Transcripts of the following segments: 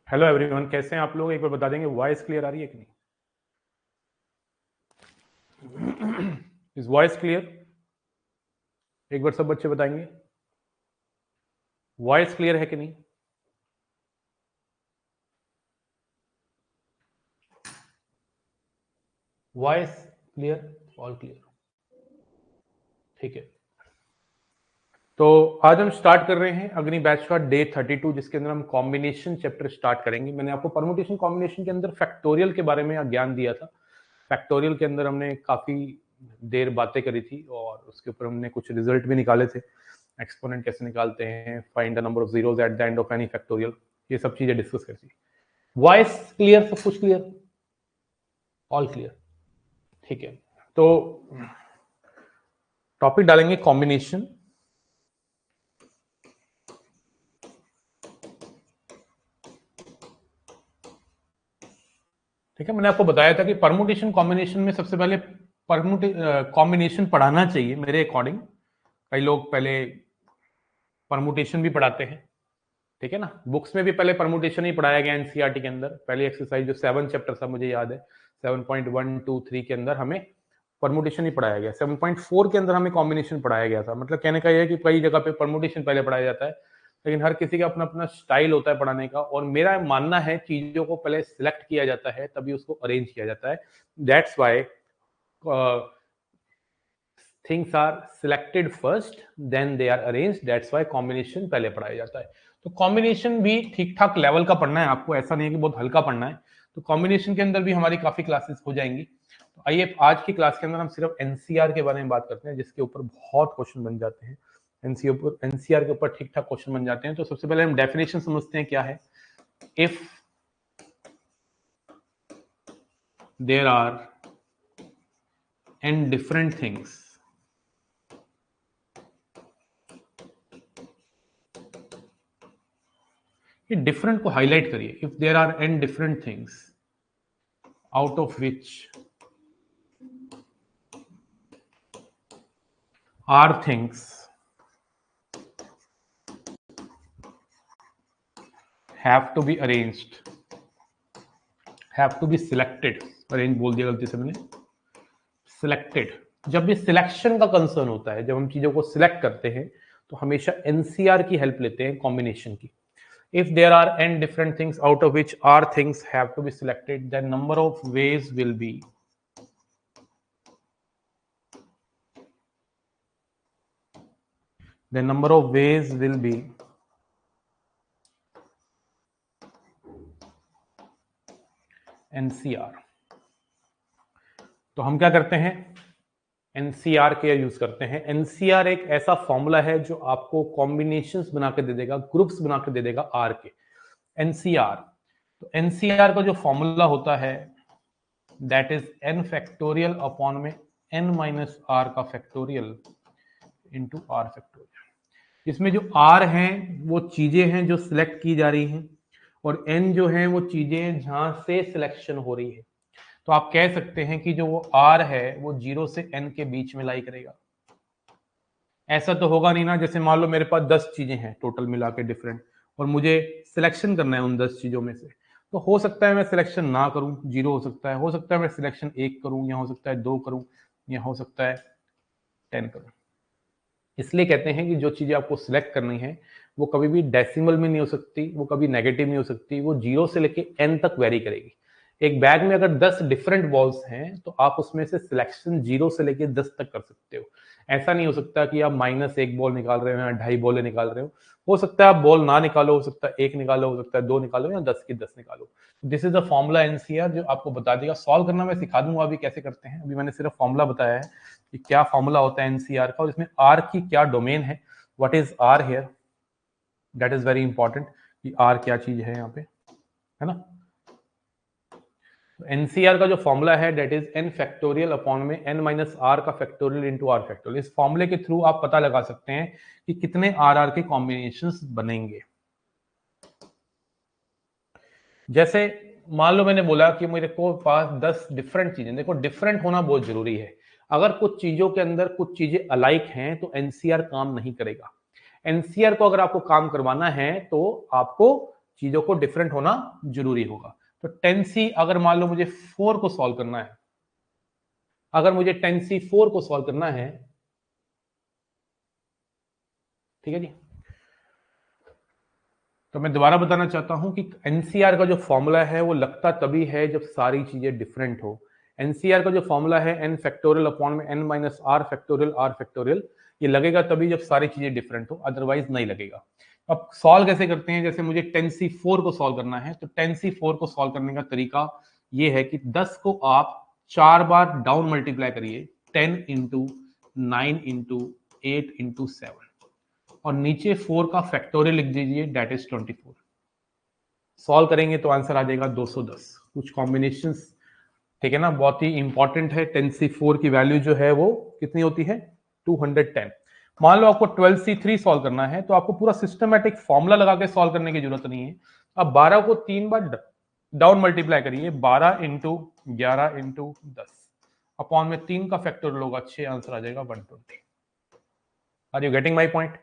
Hello everyone, कैसे हैं आप लोग? एक बार बता देंगे वॉइस क्लियर आ रही है कि नहीं? Is voice clear? एक बार सब बच्चे बताएंगे वॉइस क्लियर है कि नहीं? वॉइस क्लियर, ऑल क्लियर, ठीक है। तो आज हम स्टार्ट कर रहे हैं अग्नि बैच का डे 32, जिसके अंदर हम कॉम्बिनेशन चैप्टर स्टार्ट करेंगे। मैंने आपको परमुटेशन कॉम्बिनेशन के अंदर फैक्टोरियल के बारे में ज्ञान दिया था। फैक्टोरियल के अंदर हमने काफी देर बातें करी थी और उसके ऊपर हमने कुछ रिजल्ट भी निकाले थे। एक्सपोनेंट कैसे निकालते हैं, find the number of zeros at the end of any factorial, ये सब चीजें डिस्कस करी थी। वॉइस क्लियर, सब कुछ क्लियर, ऑल क्लियर, ठीक है। तो टॉपिक डालेंगे कॉम्बिनेशन। ठीक है, मैंने आपको बताया था कि परमुटेशन कॉम्बिनेशन में सबसे पहले कॉम्बिनेशन पढ़ाना चाहिए मेरे अकॉर्डिंग। कई लोग पहले परमुटेशन भी पढ़ाते हैं, ठीक है ना। बुक्स में भी पहले परमुटेशन ही पढ़ाया गया एनसीईआरटी के अंदर। पहली एक्सरसाइज जो 7 चैप्टर था, मुझे याद है 7.123 के अंदर हमें परमुटेशन ही पढ़ाया गया। 7.4 के अंदर हमें कॉम्बिनेशन पढ़ाया गया था। मतलब कहने का यह है कि कई जगह पे परमुटेशन पहले पढ़ाया जाता है, लेकिन हर किसी का अपना अपना स्टाइल होता है पढ़ाने का। और मेरा मानना है चीजों को पहले सिलेक्ट किया जाता है, तभी उसको अरेंज किया जाता है। That's why things are selected first, then they are arrange. That's why combination पहले पढ़ाया जाता है। तो कॉम्बिनेशन भी ठीक ठाक लेवल का पढ़ना है आपको, ऐसा नहीं है कि बहुत हल्का पढ़ना है। तो कॉम्बिनेशन के अंदर भी हमारी काफी क्लासेस हो जाएंगी। तो आइए आज की क्लास के अंदर हम सिर्फ एनसीआर के बारे में बात करते हैं, जिसके ऊपर बहुत क्वेश्चन बन जाते हैं। एनसीआर के ऊपर ठीक ठाक क्वेश्चन बन जाते हैं। तो सबसे पहले हम डेफिनेशन समझते हैं क्या है। If there are n different things, ये डिफरेंट को हाईलाइट करिए। If there are n different things out of which are things have to be arranged, have to be selected। Arrange बोल दिया गलती से मैंने, सिलेक्टेड। जब भी सिलेक्शन का कंसर्न होता है, जब हम चीजों को सिलेक्ट करते हैं, तो हमेशा एनसीआर की हेल्प लेते हैं कॉम्बिनेशन की। if there are n different things out of which r things have to be selected, then number of ways will be NCR। तो हम क्या करते हैं, एनसीआर के यूज करते हैं। एनसीआर एक ऐसा फॉर्मूला है जो आपको कॉम्बिनेशंस बना के दे देगा, ग्रुप्स बना के दे देगा आर के। एनसीआर, तो एनसीआर का जो फॉर्मूला होता है that is an factorial upon में एन माइनस आर का फैक्टोरियल इंटू आर फैक्टोरियल। इसमें जो आर हैं वो चीजें हैं जो सिलेक्ट की जा रही हैं, और एन जो है वो चीजें जहां से सिलेक्शन हो रही है। तो आप कह सकते हैं कि जो वो आर है वो 0 से n के बीच में लाई करेगा। ऐसा तो होगा नहीं ना, जैसे मान लो मेरे पास 10 चीजें हैं टोटल मिला के डिफरेंट, और मुझे सिलेक्शन करना है उन 10 चीजों में से। तो हो सकता है मैं सिलेक्शन ना करूं, 0 हो सकता है मैं सिलेक्शन 1 करूं, या हो सकता है 2 करूं, या हो सकता है 10 करूं। इसलिए कहते हैं कि जो चीजें आपको सिलेक्ट करनी है वो कभी भी डेसिमल में नहीं हो सकती, वो कभी नेगेटिव नहीं हो सकती, वो 0 से लेके n तक वेरी करेगी। एक बैग में अगर 10 डिफरेंट बॉल्स हैं तो आप उसमें से सिलेक्शन 0 से लेके 10 तक कर सकते हो। ऐसा नहीं हो सकता कि आप -1 बॉल निकाल रहे हो या 2.5 बॉल निकाल रहे हो सकता है आप बॉल ना निकालो, हो सकता है 1 निकालो, हो सकता है 2 निकालो, या 10 की 10 निकालो। This is the formula NCR जो आपको बता देगा। सॉल्व करना मैं सिखा दूंगा अभी कैसे करते हैं। अभी मैंने सिर्फ फॉर्मूला बताया है कि क्या फॉर्मूला होता है एनसीआर का, और इसमें आर की क्या डोमेन है, what is r here, that is very important कि आर क्या चीज है यहाँ पे, है ना। एनसीआर का जो फॉर्मूला है that is an factorial upon में एन माइनस आर का फैक्टोरियल इंटू आर फैक्टोरियल। इस फॉर्मूले के थ्रू आप पता लगा सकते हैं कि कितने आर के कॉम्बिनेशंस बनेंगे। जैसे मान लो मैंने बोला कि मेरे को पास 10 डिफरेंट चीजें, देखो डिफरेंट होना बहुत जरूरी है। अगर कुछ चीजों के अंदर कुछ चीजें अलाइक हैं तो एनसीआर काम नहीं करेगा। एनसीआर को अगर आपको काम करवाना है तो आपको चीजों को डिफरेंट होना जरूरी होगा। तो 10c अगर मान लो मुझे 4 को सॉल्व करना है, अगर मुझे 10c 4 को सॉल्व करना है, ठीक है जी, तो मैं दोबारा बताना चाहता हूं कि एनसीआर का जो फॉर्मूला है वो लगता तभी है जब सारी चीजें डिफरेंट हो। एनसीआर का जो फॉर्मूला है n फैक्टोरियल अपॉन में n माइनस आर फैक्टोरियल, ये लगेगा तभी जब सारी चीजें डिफरेंट हो, अदरवाइज नहीं लगेगा। अब सॉल्व कैसे करते हैं? जैसे मुझे 10c4 को सॉल्व करना है, तो 10c4 को सॉल्व करने का तरीका ये है कि 10 को आप 4 बार डाउन मल्टीप्लाई करिए, 10 इंटू 9 इंटू 8 इंटू 7, और नीचे 4 का फैक्टोरियल लिख दीजिए, दैट इज 24। सॉल्व करेंगे तो आंसर आ जाएगा 210। कुछ कॉम्बिनेशंस, ठीक है ना, बहुत ही इंपॉर्टेंट है। 10c4 की वैल्यू जो है वो कितनी होती है? 210। मान लो आपको 12c3 सॉल्व करना है, तो आपको पूरा सिस्टमैटिक फॉर्मूला लगा के सॉल्व करने की जरूरत नहीं है। अब 12 को 3 बार डाउन मल्टीप्लाई करिए, 12 इंटू 11 इंटू 10 अपॉन में 3 का फैक्टोरियल होगा 6, आंसर आ जाएगा 120। Are you getting my point?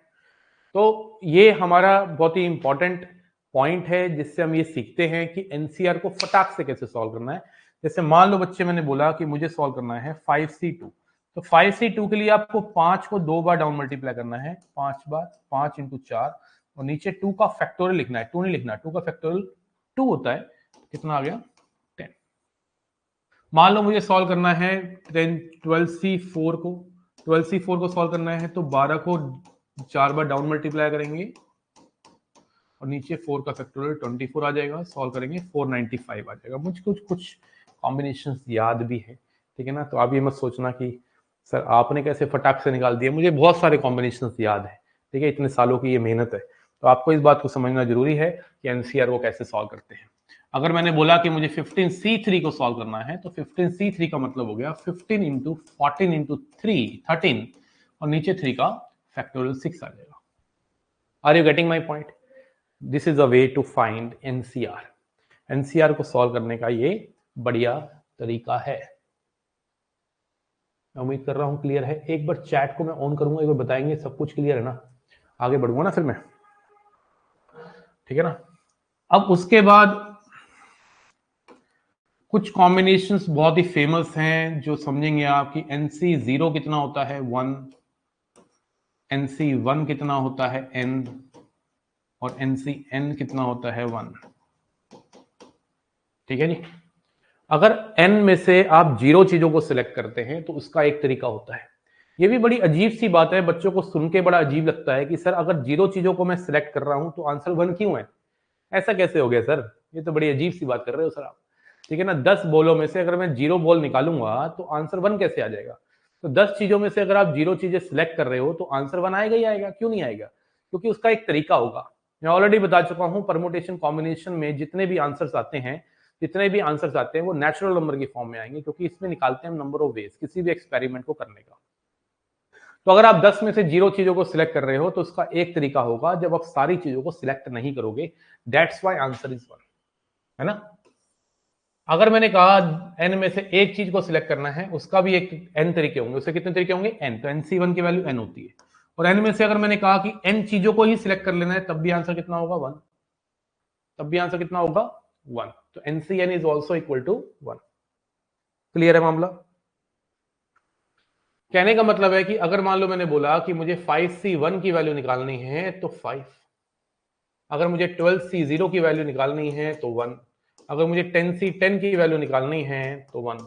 तो ये हमारा बहुत ही इंपॉर्टेंट पॉइंट है, जिससे हम ये सीखते हैं कि एनसीआर को फटाक से कैसे सॉल्व करना है। जैसे मान लो बच्चे, मैंने बोला कि मुझे सॉल्व करना है 5c2, तो 5c2 के लिए आपको 5 को 2 बार डाउन मल्टीप्लाई करना है, 5 बार, 5 इंटू 4, और नीचे 2 का फैक्टोरियल लिखना है, 2 नहीं लिखना, 2 का फैक्टोरियल 2 होता है, कितना आ गया? 10। मान लो मुझे सॉल्व करना है 12c4 को, 12c4 को सॉल्व करना है, तो 12 को 4 बार डाउन मल्टीप्लाई करेंगे, और नीचे 4 का फैक्टोरियल 24 आ जाएगा, सॉल्व करेंगे 495 आ जाएगा। मुझे कुछ कॉम्बिनेशंस याद भी है, ठीक है ना। तो आप ये मत सोचना कि सर आपने कैसे फटाक से निकाल दिया, मुझे बहुत सारे कॉम्बिनेशंस याद है, ठीक है, इतने सालों की ये मेहनत है। तो आपको इस बात को समझना जरूरी है कि एनसीआर को कैसे सॉल्व करते हैं। अगर मैंने बोला कि मुझे 15c3 को सॉल्व करना है, तो 15c3 का मतलब हो गया 15 इंटू 14 इंटू 3 13, और नीचे 3 का फैक्टोरियल 6 आ जाएगा। Are you getting my point? This is a way to find NCR. NCR को सॉल्व करने का ये बढ़िया तरीका है। मैं उम्मीद कर रहा हूं क्लियर है। एक बार चैट को मैं ऑन करूंगा, एक बार बताएंगे सब कुछ क्लियर है ना, आगे बढ़ूंगा ना फिर मैं, ठीक है ना। अब उसके बाद कुछ कॉम्बिनेशंस बहुत ही फेमस हैं जो समझेंगे आप कि NC0 कितना होता है 1, NC1 कितना होता है n, और NCN कितना होता है 1, ठीक है जी। अगर n में से आप 0 चीजों को सिलेक्ट करते हैं तो उसका एक तरीका होता है। ये भी बड़ी अजीब सी बात है, बच्चों को सुन के बड़ा अजीब लगता है कि सर अगर 0 चीजों को मैं सिलेक्ट कर रहा हूं तो आंसर 1 क्यों है? ऐसा कैसे हो गया सर? ये तो बड़ी अजीब सी बात कर रहे हो सर आप, ठीक है ना। 10 बॉलों में से अगर मैं 0 बॉल निकालूंगा तो आंसर 1 कैसे आ जाएगा? तो 10 चीजों में से अगर आप 0 चीजें सिलेक्ट कर रहे हो तो आंसर 1 आएगा ही आएगा। क्यों नहीं आएगा? क्योंकि उसका एक तरीका होगा। मैं ऑलरेडी बता चुका हूं, परमुटेशन कॉम्बिनेशन में जितने भी आंसर्स आते हैं, वो नेचुरल नंबर की फॉर्म में आएंगे, क्योंकि इसमें निकालते हैं नंबर ऑफ वेज किसी भी एक्सपेरिमेंट को करने का। तो अगर आप 10 में से 0 चीजों को सिलेक्ट कर रहे हो तो उसका एक तरीका होगा, जब आप सारी चीजों को सिलेक्ट नहीं करोगे, दैट्स व्हाई आंसर इज 1, है ना। अगर मैंने कहा n में से एक चीज को सिलेक्ट करना है, उसका भी एक n तरीके होंगे। उससे कितने तरीके होंगे? n। तो NC1 की वैल्यू n होती है, और n में से अगर मैंने कहा कि n चीजों को ही सिलेक्ट कर लेना है, तब भी आंसर कितना होगा? 1। तब भी आंसर कितना होगा? 1। तो NCN is also equal to 1। Clear है मामला? कहने का मतलब है कि अगर मान लो मैंने बोला कि मुझे 5C1 की वैल्यू निकालनी है तो 5, अगर मुझे 12C0 की वैल्यू निकालनी है तो 1, अगर मुझे 10C10 की वैल्यू निकालनी है तो 1।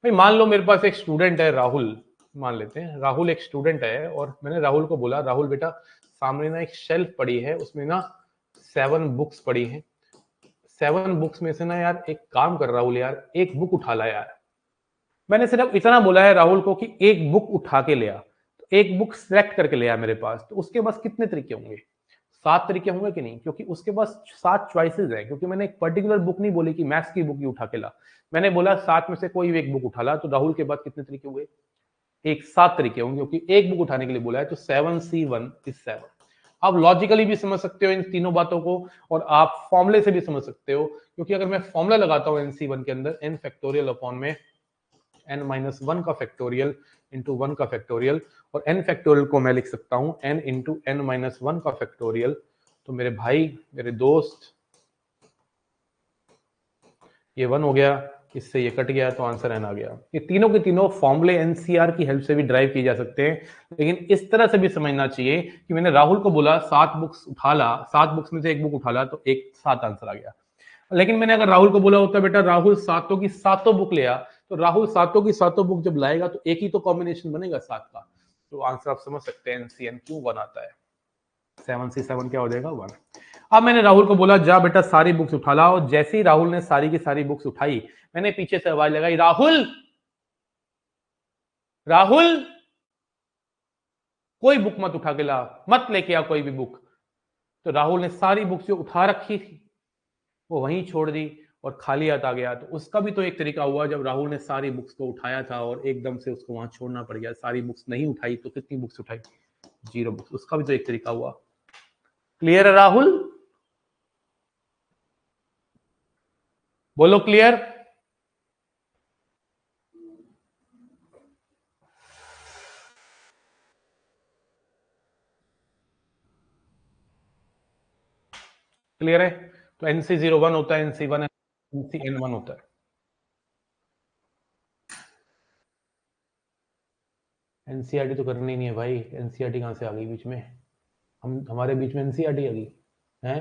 भाई मान लो मेरे पास एक स्टूडेंट है राहुल, मान लेते हैं राहुल एक स्टूडेंट है, और मैंने राहुल को बोला राहुल बेटा सामने ना एक शेल्फ पड़ी है, उसमें ना 7 बुक्स पड़ी हैं, 7 बुक्स में से ना यार एक काम कर राहुल, यार एक बुक उठा ला यार। मैंने सिर्फ इतना बोला है राहुल को कि एक बुक उठा के ले आ, तो एक बुक सिलेक्ट करके ले आ मेरे पास। तो उसके पास कितने तरीके होंगे? 7 तरीके होंगे कि नहीं? क्योंकि उसके पास 7 चॉइसेस है, क्योंकि मैंने एक पर्टिकुलर बुक नहीं बोली कि मैथ्स की बुक ही उठा के ला, मैंने बोला 7 में से कोई एक बुक उठा ला। तो राहुल के पास कितने तरीके हुए? एक 7 तरीके होंगे, क्योंकि एक बुक उठाने के लिए बोला है। तो 7C1 इज 7। आप लॉजिकली भी समझ सकते हो इन तीनों बातों को, और आप फॉर्मूले से भी समझ सकते हो, क्योंकि अगर मैं फॉर्मूला लगाता हूं NC1 के अंदर, n फैक्टोरियल अपॉन में n माइनस 1 का फैक्टोरियल इंटू 1 का फैक्टोरियल, और n फैक्टोरियल को मैं लिख सकता हूं n इंटू n माइनस 1 का फैक्टोरियल। तो मेरे भाई, मेरे दोस्त, ये 1 हो गया, इससे ये कट गया तो आंसर n आ गया। ये तीनों के तीनों फॉर्मूले एनसीआर की हेल्प से भी ड्राइव किए जा सकते हैं, लेकिन इस तरह से भी समझना चाहिए कि मैंने राहुल को बोला 7 बुक्स उठा ला, 7 बुक्स में से एक बुक उठा ला तो एक 7 आंसर आ गया। लेकिन मैंने अगर राहुल को बोला होता बेटा राहुल सातों की सातों बुक ले आ, तो राहुल सातों की सातों बुक जब लाएगा तो एक ही तो कॉम्बिनेशन बनेगा 7 का। तो आंसर आप समझ सकते हैं एनसीएन क्यों 1 आता है। 7 से 7 क्या हो जाएगा 1। अब मैंने राहुल को बोला जा बेटा सारी बुक्स उठा लाओ। जैसे ही राहुल ने सारी की सारी बुक्स उठाई, मैंने पीछे से आवाज लगाई राहुल राहुल कोई बुक मत उठा के ला, मत लेके आ कोई भी बुक। तो राहुल ने सारी बुक्स जो उठा रखी थी वो वहीं छोड़ दी और खाली हाथ आ गया। तो उसका भी तो एक तरीका हुआ, जब राहुल ने सारी बुक्स को उठाया था और एकदम से उसको वहां छोड़ना पड़ गया, सारी बुक्स नहीं उठाई तो कितनी बुक्स उठाई 0 बुक्स। उसका भी तो एक तरीका हुआ। क्लियर है राहुल? बोलो क्लियर। क्लियर है? तो NC01 होता है, NC1 NCN1 होता है। एनसीईआरटी तो करनी नहीं है भाई, एनसीईआरटी कहां से आ गई बीच में? हमारे बीच में एनसीईआरटी आ गई है?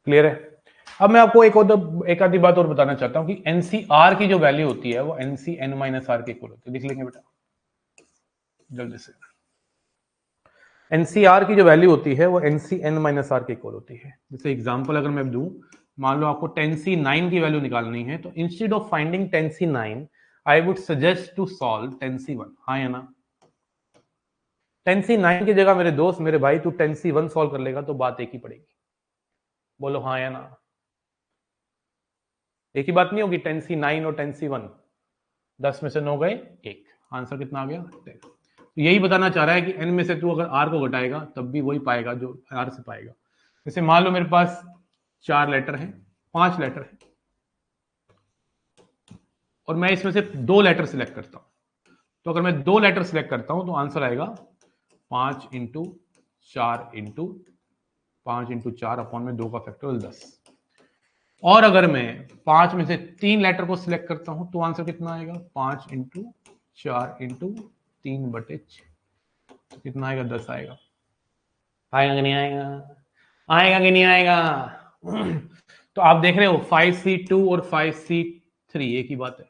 क्लियर है? अब मैं आपको एक आधी बात और बताना चाहता हूं कि एनसीआर की जो वैल्यू होती है वो NCN - R के इक्वल होती है। लिख लेंगे बेटा जल्दी से। एनसीआर की जो वैल्यू होती है वो NCN - R के इक्वल होती है। जैसे एग्जांपल अगर मैं दूं, मान लो आपको 10C9 की वैल्यू निकालनी है, तो instead of finding 10C9 I would suggest to solve 10C1। हाँ या ना? 10C9 की जगह मेरे दोस्त, मेरे भाई, तू 10C1 सॉल्व कर लेगा तो बात एक ही पड़ेगी। बोलो हाँ या ना? एक ही बात नहीं होगी 10C9 और 10C1। 10 में से 9 गए, 1। आंसर कितना आ गया 10। तो यही बताना चाह रहा है कि n में से तू अगर r को घटाएगा तब भी वही पाएगा जो r से पाएगा। जैसे मान लो मेरे पास 4 लेटर हैं, 5 लेटर हैं, और मैं इसमें से 2 लेटर सिलेक्ट करता हूं। तो अगर मैं 2 लेटर सिलेक्ट करता हूं तो आंसर आएगा 5 इंटू 4 इंटू 5 इंटू 4 अपॉन में 2 का फैक्टोरियल 10। और अगर मैं 5 में से 3 लेटर को सिलेक्ट करता हूं तो आंसर कितना आएगा 5 इंटू 4 इंटू 3/6। तो कितना आएगा 10 आएगा। आएगा कि नहीं आएगा? आएगा कि नहीं आएगा? तो आप देख रहे हो 5C2 और 5C3 एक ही बात है।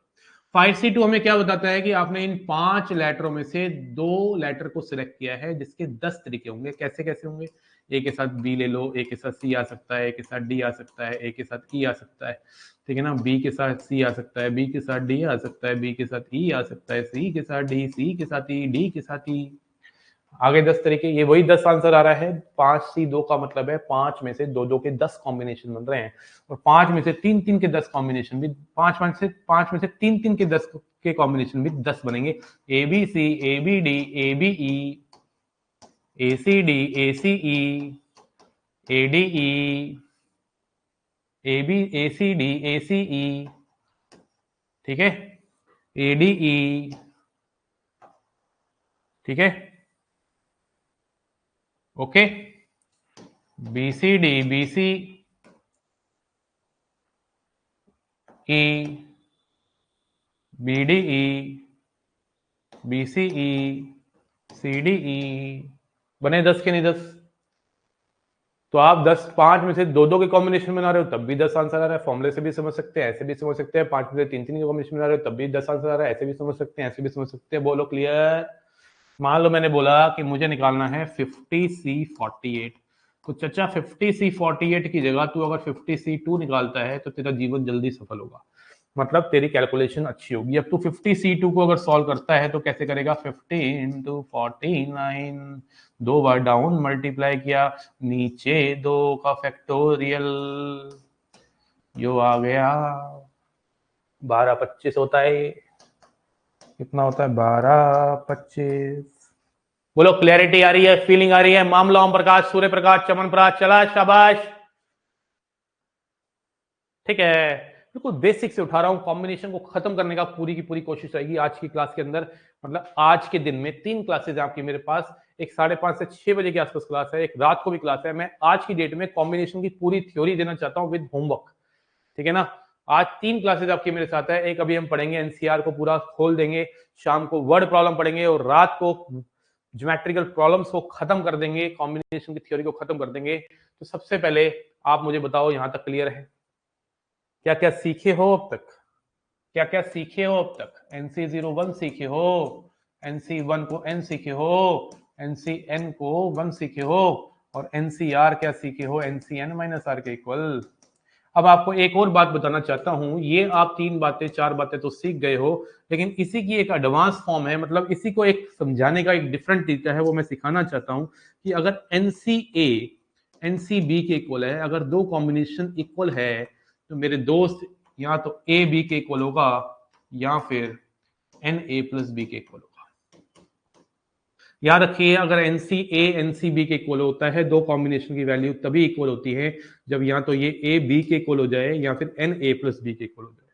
5C2 हमें क्या बताता है कि आपने इन 5 लेटरों में से 2 लेटर को सिलेक्ट किया है जिसके 10 तरीके होंगे। कैसे कैसे होंगे? ए के साथ बी ले लो, ए के साथ सी आ सकता है, ए के साथ डी आ सकता है, ए के साथ ई आ सकता है, ठीक है ना। बी के साथ सी आ सकता है, बी के साथ डी आ सकता है, बी के साथ ई आ सकता है, सी के साथ डी, सी के साथ ई, डी के साथ ई, आगे 10 तरीके। ये वही 10 आंसर आ रहा है। 5C2 का मतलब है 5 में से 2 के 10 कॉम्बिनेशन बन रहे हैं, और 5 में से 3 के 10 कॉम्बिनेशन भी 5 में से 3 के 10 के कॉम्बिनेशन भी 10 बनेंगे। A B C, A B D, A B E, A C D, A C E, A D E, A B, A C D, A C E, ठीक है, ए डी ई, ठीक है, okay, B C D, B C E, B D E, B C E, C D E, बने 10 के नहीं 10? तो आप 5 में से 2 के कॉम्बिनेशन बना रहे हो तब भी 10 आंसर आ रहा है। फॉर्मूले से भी समझ सकते हैं, ऐसे भी समझ सकते हैं। 5 में से 3 के कॉम्बिनेशन बना रहे हो तब भी 10 आंसर आ रहा है, ऐसे भी समझ सकते हैं, ऐसे भी समझ सकते हैं। बोलो क्लियर? मान लो मैंने बोला कि मुझे निकालना है 50C48, तो चचा 50C48 की जगह तू अगर 50C2 निकालता है तो तेरा जीवन जल्दी सफल होगा, मतलब तेरी कैलकुलेशन अच्छी होगी। अब तू 50C2 को अगर सॉल्व करता है तो कैसे करेगा? 50 इंटू 49, 2 बार डाउन मल्टीप्लाई किया, नीचे 2 का फैक्टोरियल, यो आ गया 12/25 होता है। कितना होता है? 12/25। बोलो क्लैरिटी आ रही है, फीलिंग आ रही है? मामला ओम प्रकाश, सूर्य प्रकाश, चमन प्रकाश, चला शाबाश, ठीक है। बिल्कुल बेसिक से उठा रहा हूं, कॉम्बिनेशन को खत्म करने का पूरी की पूरी कोशिश रहेगी आज की क्लास के अंदर। मतलब आज के दिन में 3 क्लासेज आपकी मेरे पास, एक 5:30 से 6 बजे के आसपास क्लास है, एक रात को भी क्लास है। मैं आज की डेट में कॉम्बिनेशन की पूरी थ्योरी देना चाहता हूँ विद होमवर्क, ठीक है ना। आज 3 क्लासेस आपकी मेरे साथ है। एक अभी हम पढ़ेंगे एनसीआर को पूरा खोल देंगे, शाम को वर्ड प्रॉब्लम पढ़ेंगे और रात को ज्योमेट्रिकल प्रॉब्लम्स को खत्म कर देंगे, कॉम्बिनेशन की थ्योरी को खत्म कर देंगे। तो सबसे पहले आप मुझे बताओ, यहां तक क्लियर है? क्या क्या सीखे हो अब तक? क्या क्या सीखे हो अब तक? NC01 सीखे हो, NC1 को n सीखे हो, NCN को 1 सीखे हो, और NCR क्या सीखे हो? NCN माइनस आर के इक्वल। अब आपको एक और बात बताना चाहता हूं, ये आप 3 बातें 4 बातें तो सीख गए हो, लेकिन इसी की एक एडवांस फॉर्म है, मतलब इसी को एक समझाने का एक डिफरेंट तरीका है, वो मैं सिखाना चाहता हूं कि अगर NCA NCB के इक्वल है, अगर दो कॉम्बिनेशन इक्वल है, तो मेरे दोस्त या तो ए बी के इक्वल होगा या फिर एन ए प्लस बी के इक्वल होगा। याद रखिए, अगर एनसी ए एनसी बी के इक्वल होता है, दो कॉम्बिनेशन की वैल्यू तभी इक्वल होती है जब या तो ये ए बी के इक्वल हो जाए या फिर एन ए प्लस बी के इक्वल हो जाए।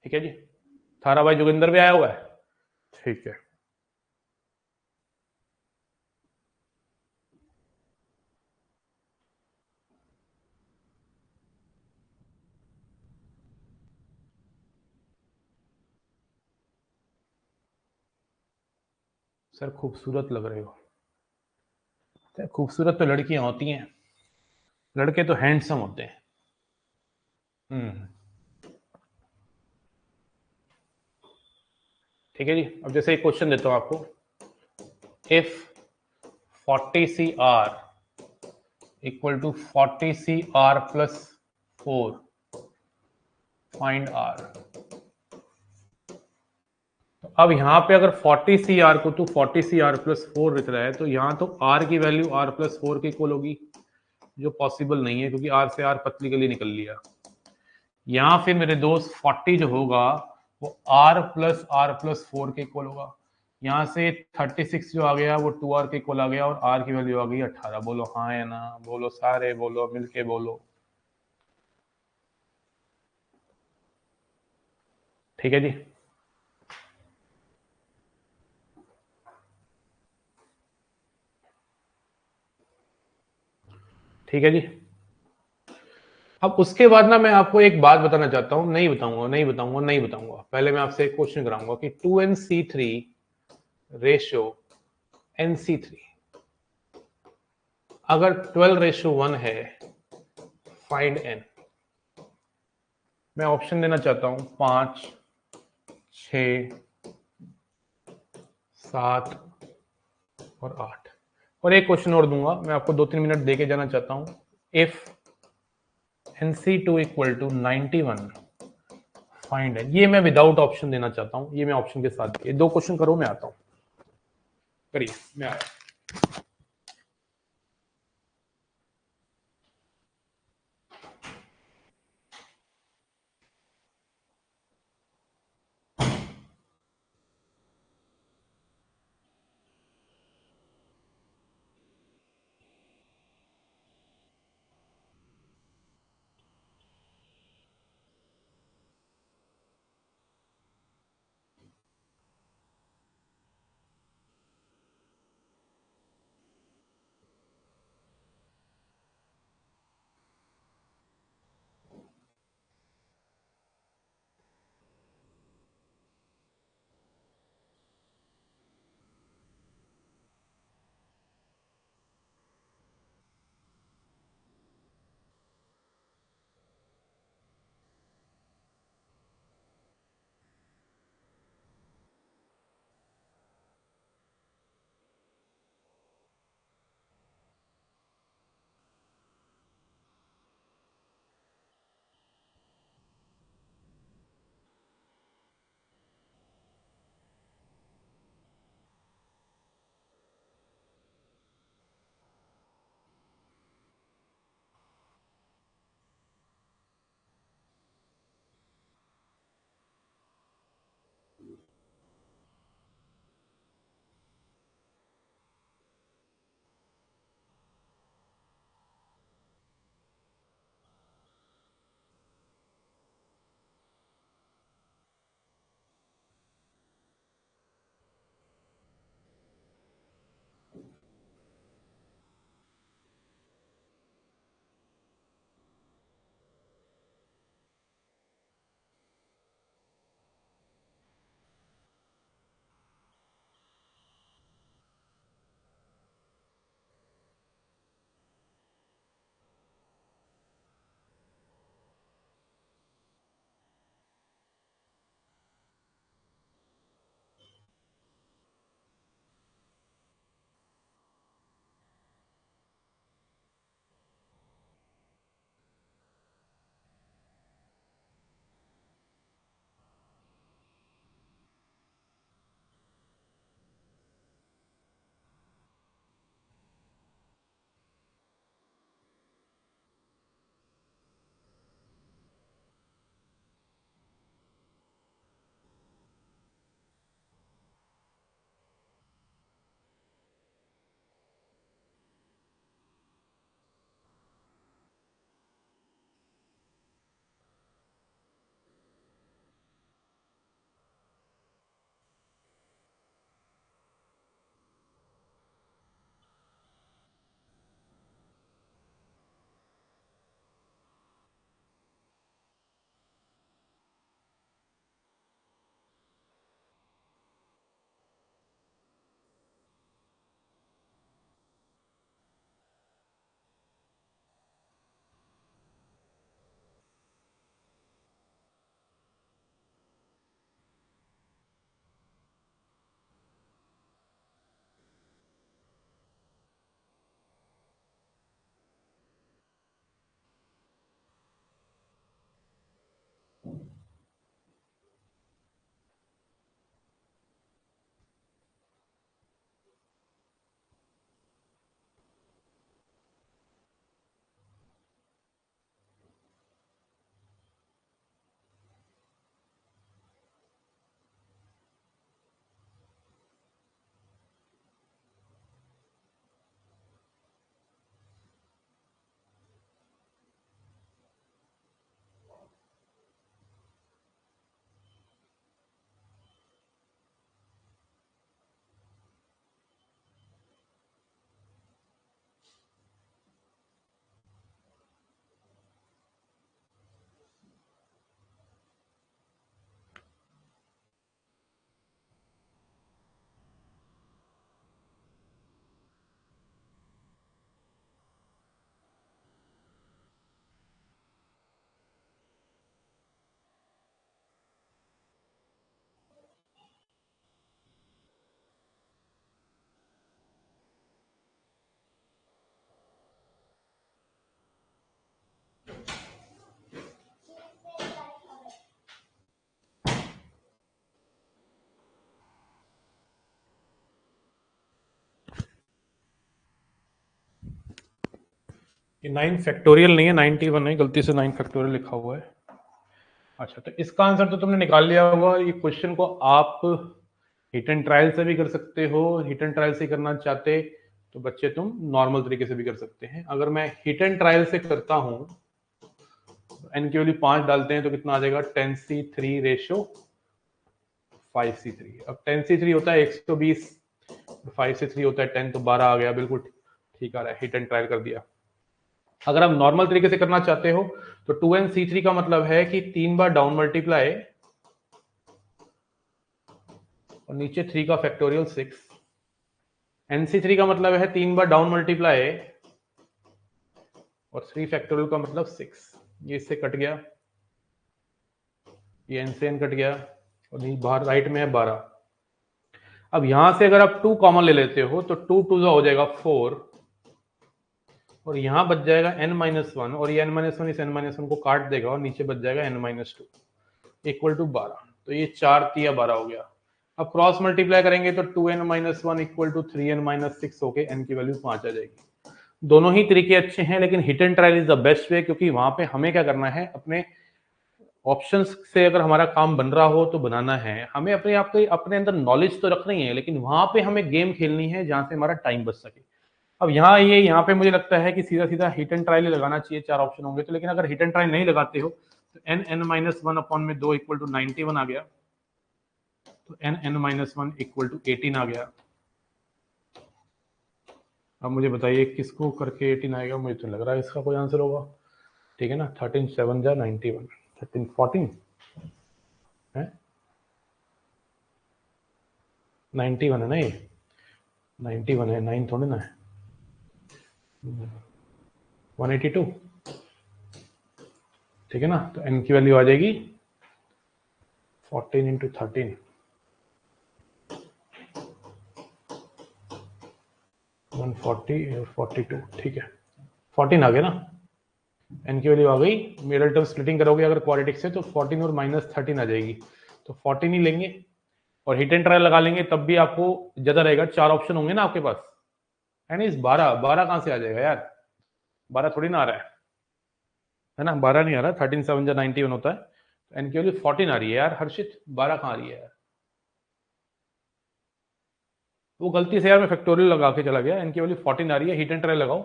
ठीक है जी। थारा भाई जोगिंदर भी आया हुआ है, ठीक है। सर खूबसूरत लग रहे हो। खूबसूरत तो लड़कियां होती हैं, लड़के तो हैंडसम होते हैं। ठीक है जी। अब जैसे एक क्वेश्चन देता हूं आपको, if 40CR equal to 40CR plus 4, find R। तो अब यहाँ पे अगर 40CR को तो 40CR प्लस 4 लिख रहा है, तो यहाँ तो R की वैल्यू R प्लस 4 के इक्वल होगी, जो पॉसिबल नहीं है क्योंकि R से R पतली गली निकल लिया। यहाँ फिर मेरे दोस्त 40 जो होगा वो R प्लस 4 के इक्वल होगा। यहाँ से 36 जो आ गया वो 2R के इक्वल आ गया, और R की वैल्यू आ गई 18। बोलो हाँ या ना, बोलो सारे, बोलो मिलके बोलो। ठीक है जी। ठीक है जी। अब उसके बाद ना मैं आपको एक बात बताना चाहता हूं, नहीं बताऊंगा नहीं बताऊंगा नहीं बताऊंगा, पहले मैं आपसे एक क्वेश्चन कराऊंगा कि 2nC3 रेशियो NC3 अगर 12:1 है, फाइंड n। मैं ऑप्शन देना चाहता हूं 5, 6, 7 और 8, और एक क्वेश्चन और दूंगा, मैं आपको 2-3 मिनट देके जाना चाहता हूं। If NC2 equal to 91, find n। ये मैं विदाउट ऑप्शन देना चाहता हूं, ये मैं ऑप्शन के साथ, ये 2 क्वेश्चन करो, मैं आता हूं। करिए, मैं आया। ये 9 फैक्टोरियल नहीं है, 91 है, गलती से 9 फैक्टोरियल लिखा हुआ है। अच्छा, तो इसका आंसर तो तुमने निकाल लिया होगा। ये क्वेश्चन को आप हिट एंड ट्रायल से भी कर सकते हो, हिट एंड ट्रायल से करना चाहते तो बच्चे तुम नॉर्मल तरीके से भी कर सकते हैं। अगर मैं हिट एंड ट्रायल से करता हूं, एन की वैल्यू 5 डालते हैं तो कितना आ जाएगा, 10c3 रेशो 5c3। अब 10c3 होता है 120, 5c3 होता है 10, तो 12 आ गया, बिल्कुल ठीक आ रहा है। हिट एंड ट्रायल कर दिया। अगर आप नॉर्मल तरीके से करना चाहते हो तो 2nc3 का मतलब है कि 3 बार डाउन मल्टीप्लाई और नीचे 3 का फैक्टोरियल 6। nc3 का मतलब है 3 बार डाउन मल्टीप्लाई और 3 फैक्टोरियल का मतलब 6। ये इससे कट गया, ये n से n कट गया और ये बाहर राइट में है 12। अब यहां से अगर आप 2 कॉमन ले लेते हो तो 2 2 हो जाएगा 4 और यहां बच जाएगा n-1 और ये n-1 इस n-1 को काट देगा और नीचे बच जाएगा n-2 इक्वल टू 12। तो ये 4 3 12 हो गया। अब क्रॉस मल्टीप्लाई करेंगे तो 2n-1 इक्वल टू 3n-6 होके n की वैल्यू 5 आ जाएगी। दोनों ही तरीके अच्छे हैं, लेकिन hit and trial is the best way, क्योंकि वहां पे हमें क्या करना है, अपने ऑप्शंस से अगर हमारा काम बन रहा हो तो बनाना है, हमें अपने आप के अपने अंदर नॉलेज तो रखनी है, लेकिन वहां पे हमें गेम खेलनी है जहां से हमारा टाइम बच सके। अब यहाँ पे मुझे लगता है कि सीधा सीधा हिट एंड ट्रायल लगाना चाहिए, 4 ऑप्शन होंगे तो। लेकिन अगर हिट एंड ट्रायल नहीं लगाते हो तो n-1 अपॉन में 2 इक्वल टू 91 आ गया, तो n-1 इक्वल टू 18 आ गया। अब मुझे बताइए किसको करके 18 आएगा, मुझे तो लग रहा है इसका कोई आंसर होगा, ठीक है ना। 13 7 जा 91, 13 14 है, 91 है ना, ये 91 है, 9 थोड़ी ना है, 182, ठीक है ना। तो n की वैल्यू आ जाएगी 14 इंटू 13, 140 और 42, ठीक है, 14 आ गया ना। n की वैल्यू आ गई। मिडल टर्म स्प्लिटिंग करोगे अगर क्वाड्रेटिक से तो 14 और -13 आ जाएगी, तो 14 ही लेंगे और हिट एंड ट्रायल लगा लेंगे, तब भी आपको ज्यादा रहेगा। 4 ऑप्शन होंगे ना आपके पास, यानी 12 कहां से आ जाएगा यार, 12 थोड़ी ना आ रहा है ना, 12 नहीं आ रहा, 13 7 जा 91 होता है, तो n की वैल्यू 14 आ रही है यार हर्षित, 12 कहां आ रही है यार। वो गलती से यार मैं फैक्टोरियल लगा के चला गया, n की वैल्यू 14 आ रही है। हिट एंड ट्रायल लगाओ,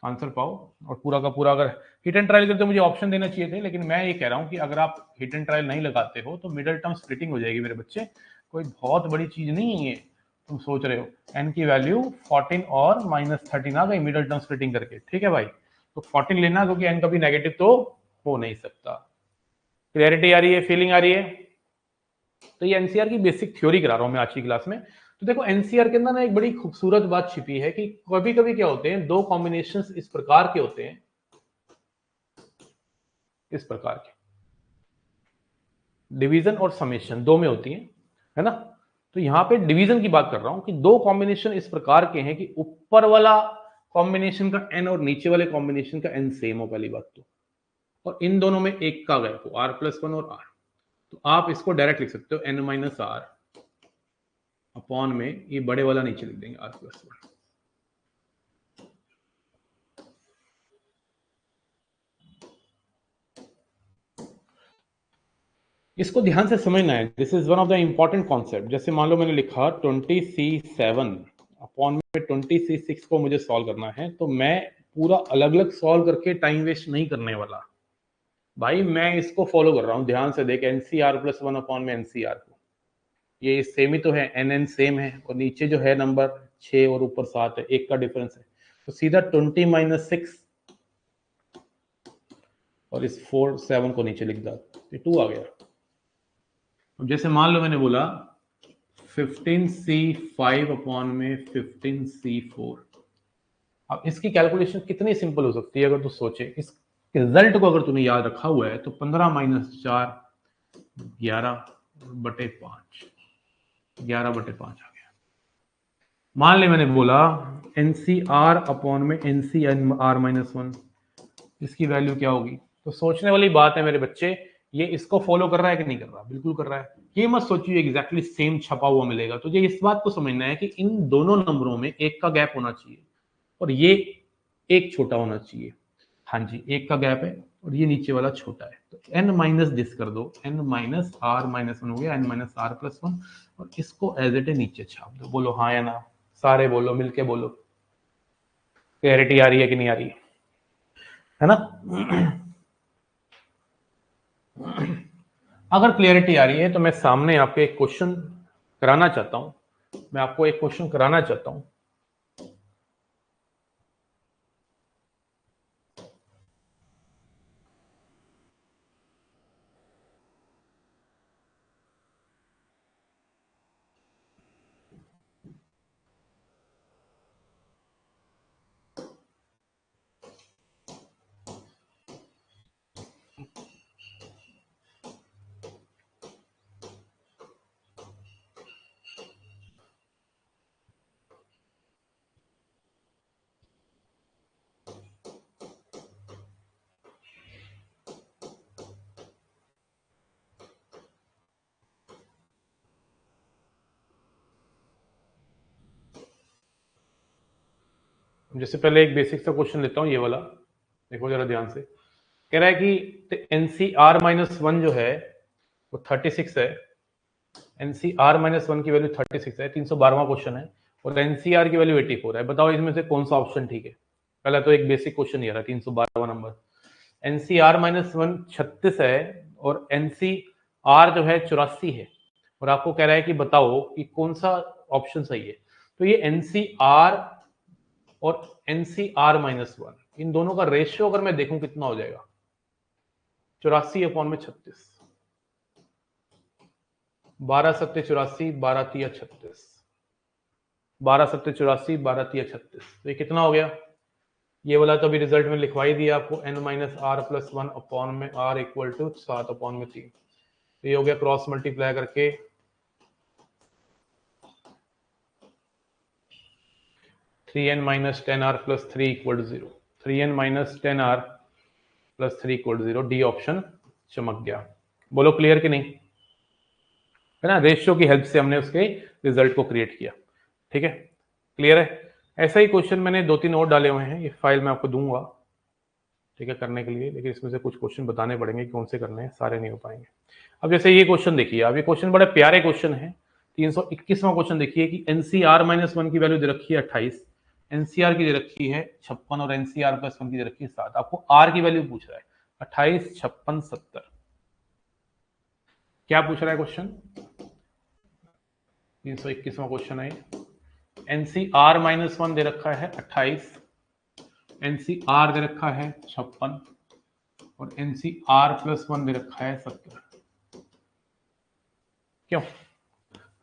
आंसर पाओ, और पूरा का पूरा। अगर हिट एंड ट्रायल करते तो मुझे ऑप्शन देना चाहिए थे, लेकिन मैं ये कह रहा हूं कि अगर आप हिट एंड ट्रायल नहीं लगाते हो तो मिडल टर्म स्प्लिटिंग हो जाएगी मेरे बच्चे, कोई बहुत बड़ी चीज नहीं है ये तुम सोच रहे हो। n की वैल्यू 14 और -13 आ गई मिडल टर्म स्प्लिटिंग करके, ठीक है भाई। तो 14 लेना, क्योंकि n कभी नेगेटिव तो हो नहीं सकता। क्लियरिटी आ रही है, फीलिंग आ रही है। तो ये एनसीआर की बेसिक थ्योरी करा रहा हूं मैं आज की क्लास में। तो देखो एनसीआर के अंदर ना एक बड़ी खूबसूरत बात छिपी है कि कभी कभी क्या होते हैं, दो कॉम्बिनेशंस इस प्रकार के होते हैं, इस प्रकार के, डिवीजन और समेशन दो में होती है ना। तो यहां पे डिवीजन की बात कर रहा हूं कि दो कॉम्बिनेशन इस प्रकार के हैं कि ऊपर वाला कॉम्बिनेशन का एन और नीचे वाले कॉम्बिनेशन का एन सेम हो, पहली बात तो, और इन दोनों में एक का गैप हो, r+1 और r। तो आप इसको डायरेक्ट लिख सकते हो n-r अपॉन में ये बड़े वाला नीचे लिख देंगे r+1। इसको ध्यान से समझना है, this is one of the important concept. जैसे मान लो मैंने लिखा 20c7 अपॉन में 20c6 को मुझे सॉल्व करना है, तो मैं पूरा अलग अलग सॉल्व करके टाइम वेस्ट नहीं करने वाला भाई, मैं इसको फॉलो कर रहा हूं। ध्यान से देख, NCR+1 अपॉन में NCR को, ये सेम ही तो है, NN सेम है, और नीचे जो है नंबर 6 और ऊपर 7 है, एक का डिफरेंस है, तो सीधा 20 - 6 और इस 4 7 को नीचे लिख दो, 2 आ गया। अब जैसे मान लो मैंने बोला 15c5 अपॉन में 15c4। अब इसकी कैलकुलेशन कितनी सिंपल हो सकती है अगर तू सोचे, इस रिजल्ट को अगर तूने याद रखा हुआ है तो 15 - 4 11/5, 11/5 आ गया। मान ले मैंने बोला NCR अपॉन में NCR-1, इसकी वैल्यू क्या होगी। तो सोचने वाली बात है मेरे बच्चे, ये इसको फॉलो कर रहा है कि नहीं कर रहा, बिल्कुल कर रहा है। ये मत सोचिए एग्जैक्टली सेम छपा हुआ मिलेगा, तुझे इस बात को समझना है कि इन दोनों नंबरों में एक का गैप होना चाहिए और ये एक छोटा होना चाहिए। हाँ जी, एक का गैप है और ये नीचे वाला छोटा है, तो n माइनस दिस कर दो, n minus r minus one हो गया, n minus r plus one, और इसको एज इट ए नीचे छाप दो। बोलो हाँ या ना, सारे बोलो, मिलके बोलो, क्लैरिटी आ रही है कि नहीं आ रही है ना? अगर क्लियरिटी आ रही है तो मैं सामने आपको एक क्वेश्चन कराना चाहता हूं, मैं आपको एक क्वेश्चन कराना चाहता हूं। जैसे पहले एक बेसिक सा क्वेश्चन लेता हूं, ये वाला देखो जरा ध्यान से। कह रहा है कि एनसीआर माइनस वन जो है वो 36 है, एनसीआर माइनस वन की वैल्यू 36 है, 312वां क्वेश्चन है, और एनसीआर की वैल्यू 84 है। बताओ इसमें से कौन सा ऑप्शन ठीक है? पहला तो एक बेसिक क्वेश्चन ये रहा, 312वां नंबर। एनसीआर माइनस वन 36 है और एनसीआर जो है 84 है, और आपको कह रहा है कि बताओ कि कौन सा ऑप्शन सही है। तो ये एनसीआर और एनसीआर माइनस वन, इन दोनों का रेशियो अगर मैं देखूं कितना हो जाएगा, 84 अपॉन में 36, 12 सत्ते 84, 12 तिया 36, 12 सत्ते 84, 12 तिया 36, तो ये कितना हो गया? ये वाला तो अभी रिजल्ट में लिखवा ही दिया आपको, n minus r plus one upon में r इक्वल टू 7 अपॉन में 3। तो ये हो गया क्रॉस मल्टीप्लाई करके 3n minus 10r plus 3 equal to 0, 3n minus 10r plus 3 equal to 0, D option चमक गया। बोलो क्लियर कि नहीं, है ना? रेशियो की हेल्प से हमने उसके रिजल्ट को क्रिएट किया। ठीक है, क्लियर है? ऐसा ही क्वेश्चन मैंने 2-3 और डाले हुए हैं, ये फाइल मैं आपको दूंगा, ठीक है, करने के लिए, लेकिन इसमें से कुछ क्वेश्चन बताने पड़ेंगे कौन से करने हैं, सारे नहीं हो पाएंगे। अब जैसे ये क्वेश्चन देखिए, अब ये क्वेश्चन बड़े प्यारे क्वेश्चन है। 321वां क्वेश्चन देखिए कि एनसीआर माइनस वन की वैल्यू दे रखी है 28, एनसीआर की दे रखी है 56 और एनसीआर प्लस वन की दे रखी है 7। आपको आर की वैल्यू पूछ रहा है 28, 56, 70। क्या पूछ रहा है क्वेश्चन? 321वां क्वेश्चन है। एनसीआर माइनस वन दे रखा है 28, एनसीआर दे रखा है 56 और एनसीआर प्लस वन दे रखा है 70। क्यों?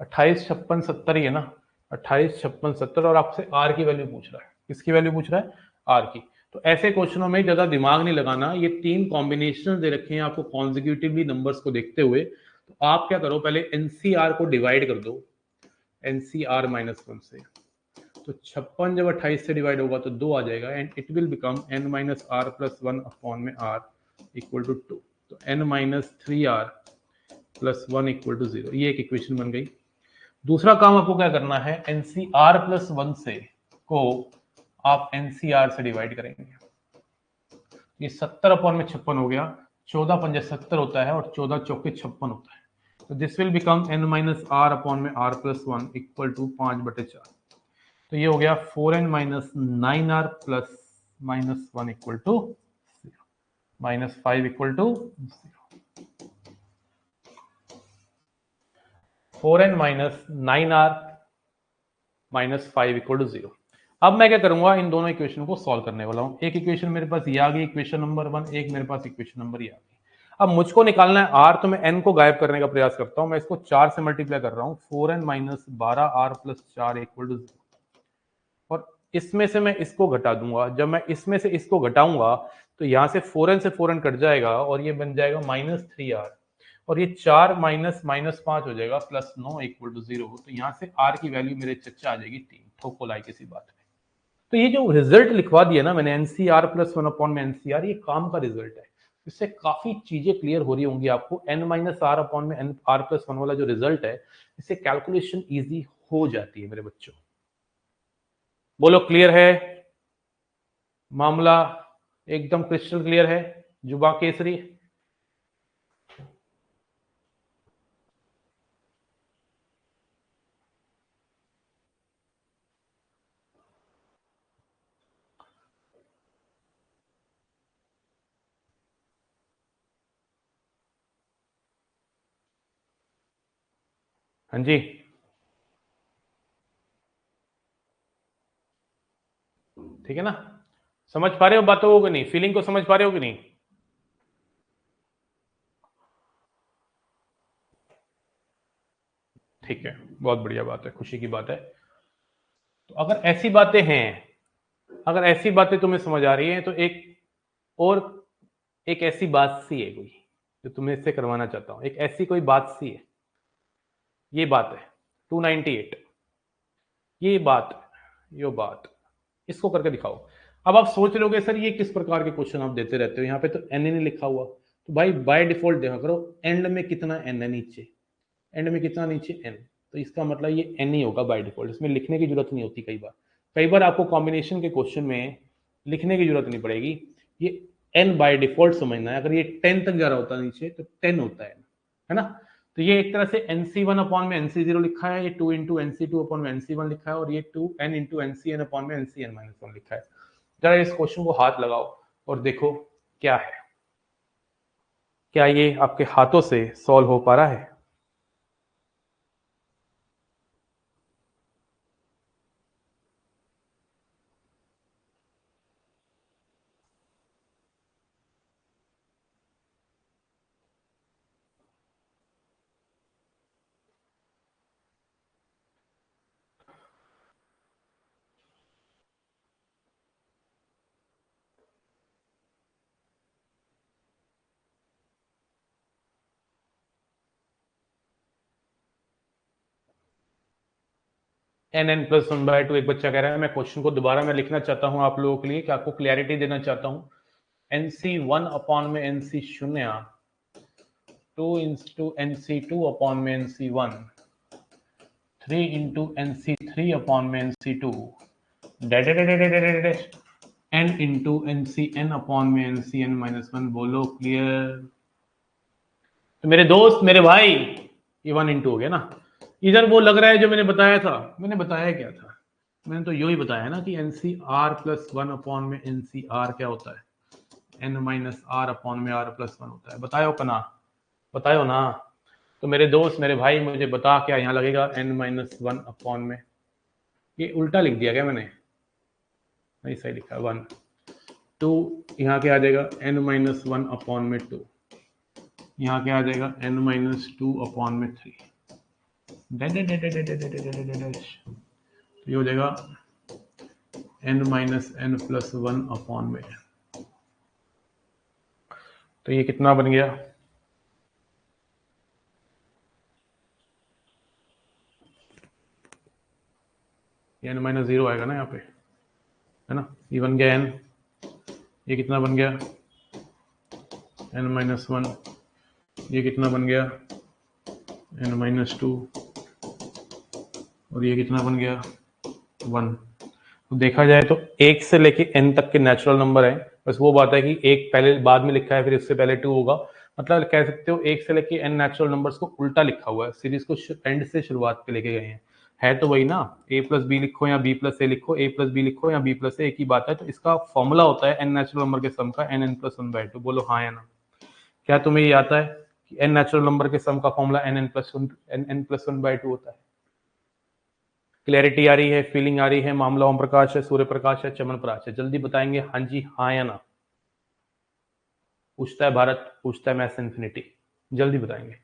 28, 56, 70 ही है ना, 28, 56, 70, और आपसे आर की वैल्यू पूछ रहा है। किसकी वैल्यू पूछ रहा है? आर की। तो ऐसे क्वेश्चनों में ज्यादा दिमाग नहीं लगाना, ये 3 कॉम्बिनेशन दे रखे हैं आपको कॉन्जिक्यूटिवली नंबर्स को देखते हुए। तो आप क्या करो, पहले एनसीआर को डिवाइड कर दो एनसीआर माइनस वन से, तो 56 जब 28 से डिवाइड होगा तो 2 आ जाएगा, and it will become n minus r plus one upon में r इक्वल टू 2। तो n minus 3r plus one equal to 0, ये एक इक्वेशन बन गई। दूसरा काम आपको क्या करना है, एनसीआर प्लस वन से को आप एनसीआर से डिवाइड करेंगे। ये 70 अपॉन में 56 हो गया, 14 पंजे 70 होता है और 14 चौके 56 होता है। तो this will become n minus r upon में r plus one equal to 5/4। तो ये हो गया 4n minus 9r plus minus one equal to minus 5 equal to 4n minus 9r minus 5 equal to 0। अब मैं क्या करूंगा, इन दोनों इक्वेशन को सॉल्व करने वाला हूं। एक इक्वेशन मेरे पास ये आ गई, इक्वेशन नंबर 1, एक मेरे पास इक्वेशन नंबर ये आ गई। अब मुझको निकालना है r, तो मैं n को गायब करने का प्रयास करता हूं। मैं इसको 4 से मल्टीप्लाई कर रहा हूं, 4n minus 12r plus 4 equal to 0, और इसमें से मैं इसको घटा दूंगा। जब मैं इसमें से इसको घटाऊंगा तो यहां से 4n से 4n कट जाएगा और ये बन जाएगा माइनस 3r, और ये 4 माइनस माइनस 5 हो जाएगा प्लस 9 इक्वल टू 0। तो यहां से r की वैल्यू मेरे चच्चा आ जाएगी 3। ठोको लाई किसी बात में। तो ये जो रिजल्ट लिखवा दिया ना मैंने, एनसीआर प्लस वन अपॉन में एनसीआर, ये काम का रिजल्ट है। इससे काफी चीजें क्लियर हो रही होंगी आपको। n माइनस आर अपॉन में एन आर प्लस वन वाला जो रिजल्ट है, इससे कैलकुलेशन ईजी हो जाती है मेरे बच्चों। बोलो क्लियर है मामला? एकदम क्रिस्टल क्लियर है? जुबा केसरी? हाँ जी, ठीक है ना? समझ पा रहे हो बातों को कि नहीं? फीलिंग को समझ पा रहे हो कि नहीं? ठीक है, बहुत बढ़िया बात है, खुशी की बात है। तो अगर ऐसी बातें हैं, अगर ऐसी बातें तुम्हें समझ आ रही हैं, तो और एक ऐसी बात सी है कोई जो तुम्हें इससे करवाना चाहता हूं। एक ऐसी कोई बात सी है, ये बात है 298, ये बात, इसको करके दिखाओ। अब आप सोच रहे होगे सर ये किस प्रकार के क्वेश्चन आप देते रहते हो, यहाँ पे तो एन नहीं लिखा हुआ। तो भाई बाय डिफॉल्ट देखा करो एंड में कितना एन है नीचे, एंड में कितना नीचे एन, तो इसका मतलब ये एन ही होगा बाय डिफॉल्ट, इसमें लिखने की जरूरत नहीं होती। कई बार आपको कॉम्बिनेशन के क्वेश्चन में लिखने की जरूरत नहीं पड़ेगी, ये एन बाय डिफॉल्ट समझना है। अगर ये 10 तक जा रहा होता है नीचे तो 10 होता है ना? तो ये एक तरह से NC1 अपॉन में NC0 लिखा है, ये 2 इंटू NC2 अपॉन में NC1 लिखा है, और ये 2n इंटू NCn अपॉन में NCn माइनस 1 लिखा है। जरा इस क्वेश्चन को हाथ लगाओ और देखो क्या है, क्या ये आपके हाथों से सॉल्व हो पा रहा है? n प्लस 1/2, एक बच्चा कह रहा है मैं क्वेश्चन को दोबारा मैं लिखना चाहता हूं आप लोगों के लिए, कि आपको क्लैरिटी देना चाहता हूं। NC1 अपॉन में NC शून्य, 2 इंटू NC2 अपॉन में NC1, 3 इंटू NC3 अपॉन में NC2, n into NCn upon में NCn माइनस 1। बोलो क्लियर? तो मेरे दोस्त, मेरे भाई, ये 1 इंटू हो गया ना। इधर वो लग रहा है जो मैंने बताया था, मैंने बताया क्या था? मैंने तो यही बताया ना कि NCr प्लस 1 अपॉन में NCr क्या होता है, n माइनस r अपॉन में r प्लस 1 होता है। बताओ का ना, बताओ ना। तो मेरे दोस्त, मेरे भाई, मुझे बता क्या यहाँ लगेगा n माइनस 1 अपॉन में, ये उल्टा लिख दिया क्या मैंने? नहीं, सही लिखा है 1। 2 यहाँ क्या आ जाएगा n माइनस 1 अपॉन में 2, यहाँ क्या आ जाएगा n माइनस 2 अपॉन में 3, ये हो जाएगा n minus n plus 1 upon में। तो ये कितना बन गया? n माइनस 0 आएगा ना यहाँ पे, है ना? ये बन गया n, ये कितना बन गया n माइनस 1, ये कितना बन गया n माइनस 2, और ये कितना बन गया 1। तो देखा जाए तो 1 से लेके n तक के नेचुरल नंबर है, बस वो बात है कि एक पहले बाद में लिखा है, फिर इससे पहले 2 होगा। मतलब कह सकते हो 1 से लेके n नेचुरल नंबर्स को उल्टा लिखा हुआ है, सीरीज को एंड से शुरुआत पे लेके गए हैं। है तो वही ना, a प्लस बी लिखो या b प्लस ए लिखो, a प्लस बी लिखो या b प्लस ए, एक ही बात है। तो इसका फॉर्मूला होता है n नेचुरल नंबर के सम का n प्लस 1/2। बोलो हाँ या ना? क्या तुम्हें ये आता है कि n नेचुरल नंबर के सम का फॉर्मूला n प्लस 1/2 होता है? क्लैरिटी आ रही है, फीलिंग आ रही है? मामला ओम प्रकाश है, सूर्य प्रकाश है, चमन प्रकाश है, जल्दी बताएंगे हाँ जी, हाँ या ना? पूछता है भारत, पूछता है मैथ्स इन्फिनिटी, जल्दी बताएंगे।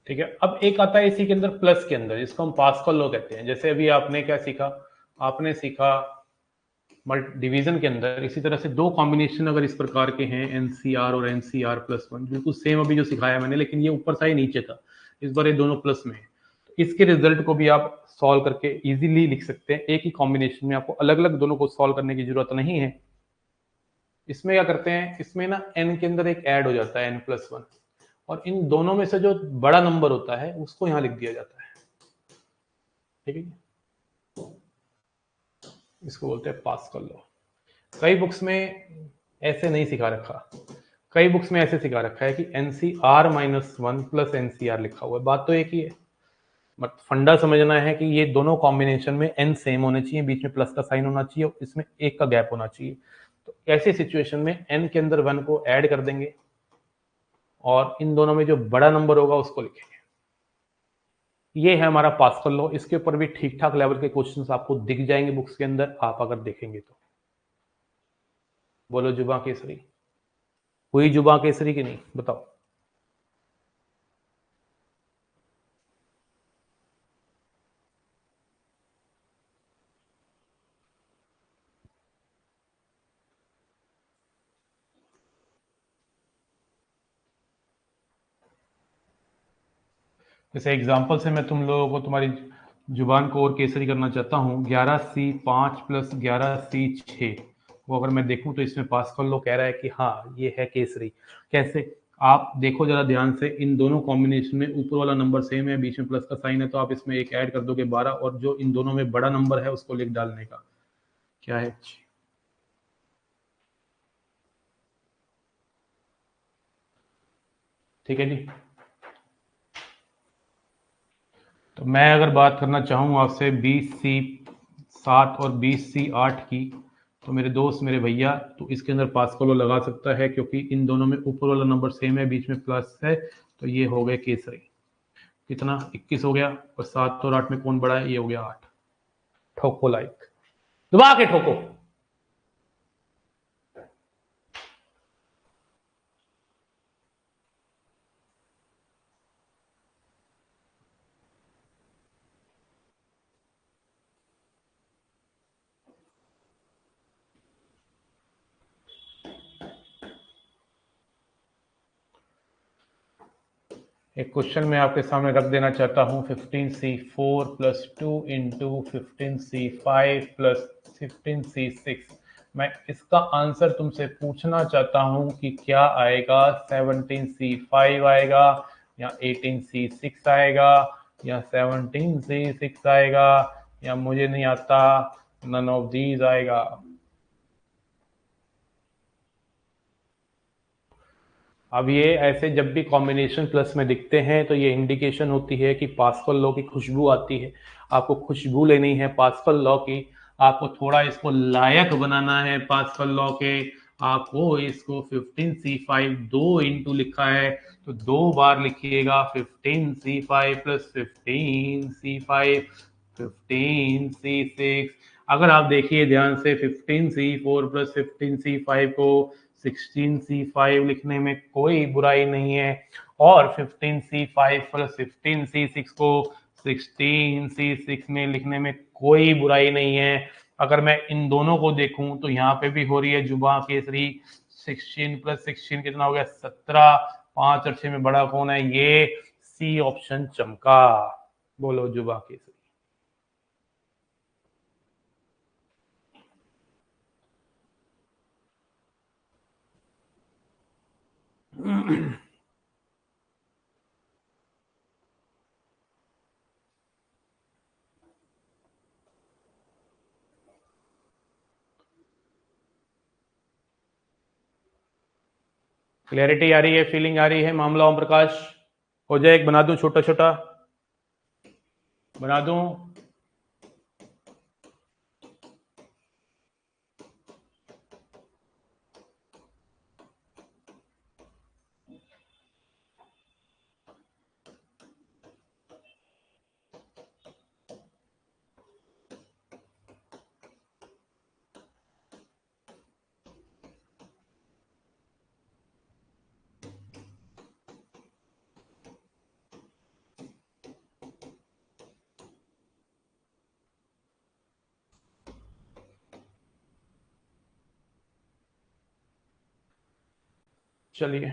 ठीक है, अब एक आता है इसी के अंदर प्लस के अंदर, जिसको हम पास्कल लॉ कहते हैं। जैसे अभी आपने क्या सीखा? आपने सीखा डिवीजन के अंदर इसी तरह से दो कॉम्बिनेशन अगर इस प्रकार के हैं एनसीआर और एनसीआर प्लस वन, बिल्कुल सेम अभी जो सिखाया मैंने, लेकिन ये ऊपर था, ये नीचे था, इस बार ये दोनों प्लस में है। तो इसके रिजल्ट को भी आप सॉल्व करके इजीली लिख सकते हैं। एक ही कॉम्बिनेशन में आपको अलग अलग दोनों को सॉल्व करने की जरूरत नहीं है। इसमें क्या करते हैं, इसमें ना एन के अंदर एक ऐड हो जाता है एन प्लस वन, और इन दोनों में से जो बड़ा नंबर होता है उसको यहाँ लिख दिया जाता है। ठीक है, इसको बोलते हैं पास्कल लॉ। कई बुक्स में ऐसे नहीं सिखा रखा, कई बुक्स में ऐसे सिखा रखा है कि NCR minus one plus NCR लिखा हुआ है। बात तो एक ही है, बट फंडा समझना है कि ये दोनों कॉम्बिनेशन में एन सेम होने चाहिए, बीच में प्लस का साइन होना चाहिए और इसमें एक का गैप होना चाहिए। तो ऐसी सिचुएशन में एन के अंदर वन को ऐड कर देंगे और इन दोनों में जो बड़ा नंबर होगा उसको लिखेंगे। ये है हमारा पास्कल लॉ। इसके ऊपर भी ठीक ठाक लेवल के क्वेश्चंस आपको दिख जाएंगे बुक्स के अंदर, आप अगर देखेंगे तो। बोलो जुबा केसरी, हुई जुबा केसरी की नहीं, बताओ। जैसे एग्जाम्पल से मैं तुम लोगों को तुम्हारी जुबान को और केसरी करना चाहता हूँ। 11C5 प्लस 11C6 वो अगर मैं देखूं तो इसमें पास्कल लॉ कह रहा है कि हाँ ये है केसरी। कैसे, आप देखो जरा ध्यान से, इन दोनों कॉम्बिनेशन में ऊपर वाला नंबर सेम है, बीच में प्लस का साइन है, तो आप इसमें एक ऐड कर दोगे 12, और जो इन दोनों में बड़ा नंबर है उसको लिख डालने का। क्या है, ठीक है जी। तो मैं अगर बात करना चाहूँ आपसे 20C7 और 20C8 की, तो मेरे दोस्त, मेरे भैया, तो इसके अंदर पास्कल लॉ लगा सकता है, क्योंकि इन दोनों में ऊपर वाला नंबर सेम है, बीच में प्लस है, तो ये हो गए केसरी। कितना, 21 हो गया, और 7 और 8 में कौन बड़ा है, ये हो गया 8। ठोको लाइक, दबा के ठोको। एक क्वेश्चन मैं आपके सामने रख देना चाहता हूँ। 15C4 plus 2 into 15C5 plus 15C6। मैं इसका आंसर तुमसे पूछना चाहता हूँ कि क्या आएगा, 17C5 आएगा या 18C6 आएगा या 17C6 आएगा, या मुझे नहीं आता, नन ऑफ दीज आएगा। अब ये ऐसे जब भी कॉम्बिनेशन प्लस में दिखते हैं तो ये इंडिकेशन होती है कि पास्कल लॉ की खुशबू आती है। आपको खुशबू लेनी है पास्कल लॉ की, आपको थोड़ा इसको लायक बनाना है पास्कल लॉ के। आपको इसको 15C5 दो इंटू लिखा है तो दो बार लिखिएगा, 15C5 प्लस 15C5 15C6। अगर आप देखिए ध्यान से, 15C4 प्लस 15C5 को 16C5 लिखने में कोई बुराई नहीं है, और 15C5 प्लस 15C6 को 16C6 में लिखने में कोई बुराई नहीं है। अगर मैं इन दोनों को देखूं तो यहाँ पे भी हो रही है जुबा केसरी। 16 प्लस 16 कितना हो गया, 17। 5 और 6 में बड़ा कौन है, ये सी ऑप्शन चमका। बोलो जुबा केसरी। क्लैरिटी आ रही है, फीलिंग आ रही है, मामला ओम प्रकाश? हो जाए, एक बना दूं छोटा छोटा, बना दूं। चलिए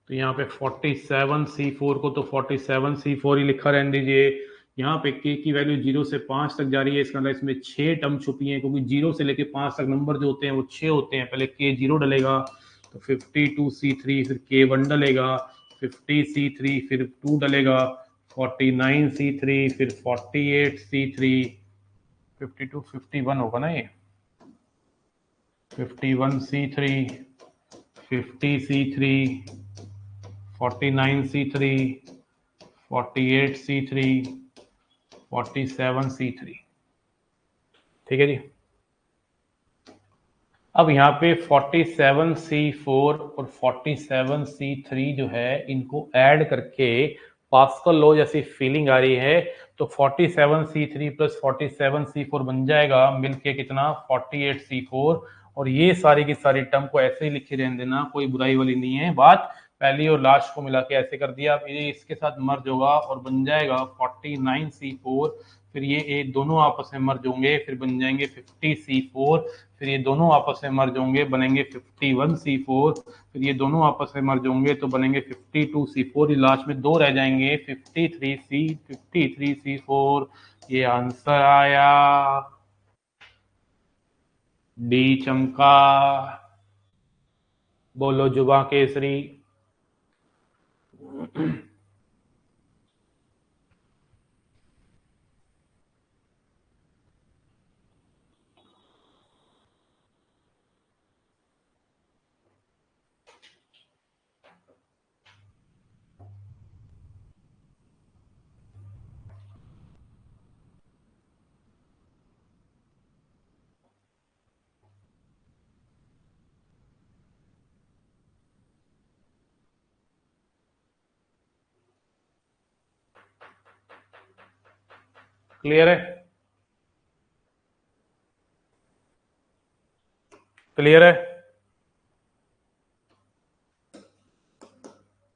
तो यहाँ पे 47C4 को तो 47C4 ही लिखा रहने दीजिए। यहाँ पे के की वैल्यू 0 से 5 तक जा रही है, इसका मतलब इसमें 6 टर्म छुपी हैं, क्योंकि 0 से लेके 5 तक नंबर जो होते हैं वो 6 होते हैं। पहले K0 डलेगा तो 52C3, फिर K1 डलेगा, 50C3, फिर 2 डलेगा, 49C3, फिर 48C3, 52 51 होगा ना ये, 51C3, 50C3, 49C3, 48C3, 47C3। ठीक है जी। अब यहाँ पे 47C4 और 47C3 जो है इनको ऐड करके पास्कल लॉ जैसी फीलिंग आ रही है, तो 47C3 प्लस 47C4 बन जाएगा मिलके कितना, 48C4। और ये सारी की सारी टर्म को ऐसे ही लिखे रहने देना, कोई बुराई वाली नहीं है बात। पहली और लास्ट को मिला के ऐसे कर दिया, अब ये इसके साथ मर्ज होगा और बन जाएगा 49C4। फिर ये दोनों आपस में मर्ज होंगे, फिर बन जाएंगे 50C4। फिर ये दोनों आपस में मर्ज होंगे, बनेंगे 51C4। फिर ये दोनों आपस में मर्ज होंगे तो बनेंगे 52C4। लास्ट में दो रह जाएंगे, 53C4। ये आंसर आया, डी चमका। बोलो जुबा केसरी। क्लियर है? क्लियर है?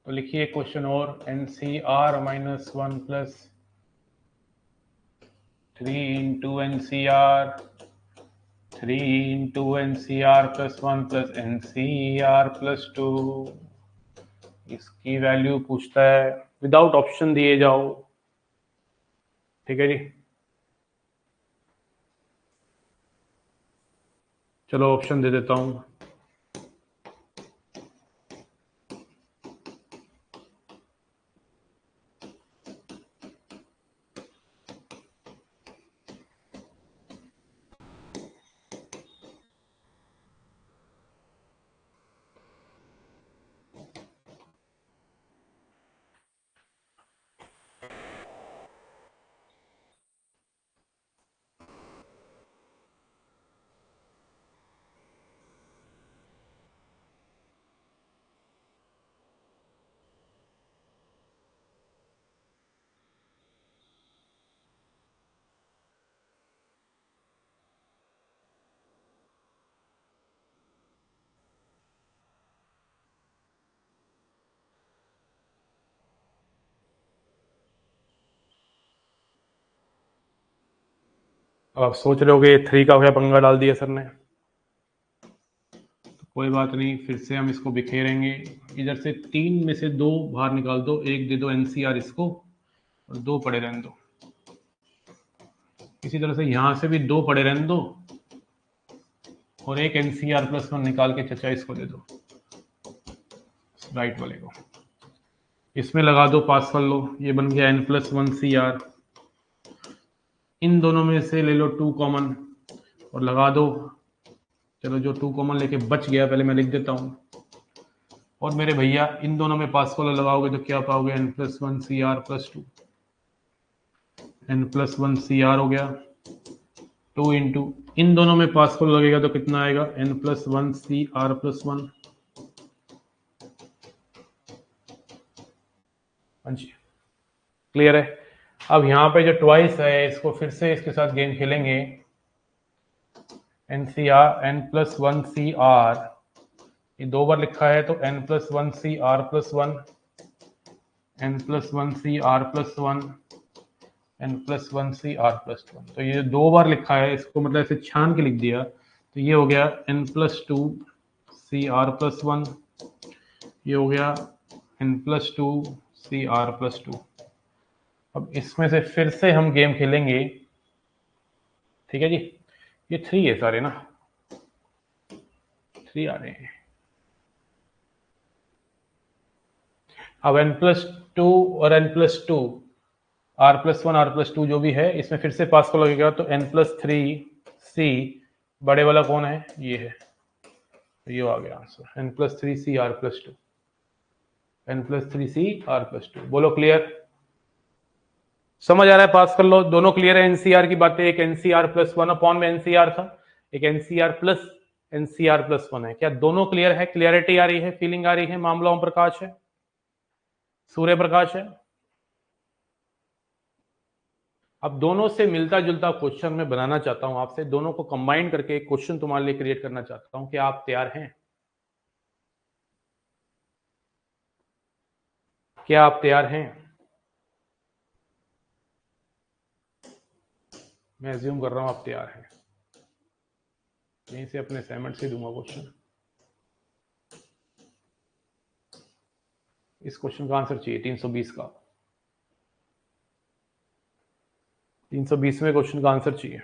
तो लिखिए क्वेश्चन और, NCR -1 plus 3 into NCR, 3 into NCR plus 1 plus NCR plus 2। इसकी वैल्यू पूछता है, विदाउट ऑप्शन दिए जाओ। ठीक है जी, चलो ऑप्शन दे देता हूं। अब आप सोच रहे होगे 3 का क्या पंगा डाल दिया सर ने। तो कोई बात नहीं, फिर से हम इसको बिखेरेंगे। इधर से 3 में से 2 बाहर निकाल दो, एक दे दो NCR इसको, और 2 पड़े रहने दो। इसी तरह से यहां से भी 2 पड़े रहने दो, और एक NCR प्लस 1 निकाल के चचा इसको दे दो, राइट वाले को। इसमें लगा दो पास्कल लो, ये बन गया N+1CR। इन दोनों में से ले लो 2 कॉमन और लगा दो। चलो जो 2 कॉमन लेके बच गया पहले मैं लिख देता हूं। और मेरे भैया इन दोनों में पास्कल लगाओगे तो क्या पाओगे, N+1CR प्लस 2। N+1CR हो गया 2 इंटू इन दोनों में पास्कल लगेगा तो कितना आएगा n+1 CR+1। हाँ जी, क्लियर है। अब यहाँ पे जो ट्वाइस है इसको फिर से इसके साथ गेम खेलेंगे। n+1 CR, ये 2 बार लिखा है तो n+1 CR+1, n+1 CR+1, n+1 CR+1। तो ये 2 बार लिखा है, इसको मतलब ऐसे छान के लिख दिया तो ये हो गया n+2 CR+1, ये हो गया n+2 CR+2। अब इसमें से फिर से हम गेम खेलेंगे, ठीक है जी। ये 3 है सारे ना, 3 आ रहे हैं। अब n+2 और n+2 R+1 R+2 जो भी है इसमें फिर से पास्कल लगेगा तो n+3 C, बड़े वाला कौन है, ये है, तो ये आ गया answer n+3 CR+2, n+3 CR+2। बोलो क्लियर, समझ आ रहा है, पास कर लो। दोनों क्लियर है, एनसीआर की बातें। एक NCR+1 में एनसीआर था, एक NCR+NCR+1 है। क्या दोनों क्लियर है? क्लियरिटी आ रही है, फीलिंग आ रही है? मामला ओम प्रकाश है, सूर्य प्रकाश है। अब दोनों से मिलता जुलता क्वेश्चन मैं बनाना चाहता हूं आपसे, दोनों को कंबाइन करके एक क्वेश्चन तुम्हारे लिए क्रिएट करना चाहता हूं। क्या आप तैयार हैं? क्या आप तैयार हैं? मैं एज्यूम कर रहा हूं आप तैयार हैं, यहीं से अपने असाइनमेंट से दूंगा क्वेश्चन। इस क्वेश्चन का आंसर चाहिए 320 का, 320वें क्वेश्चन का आंसर चाहिए।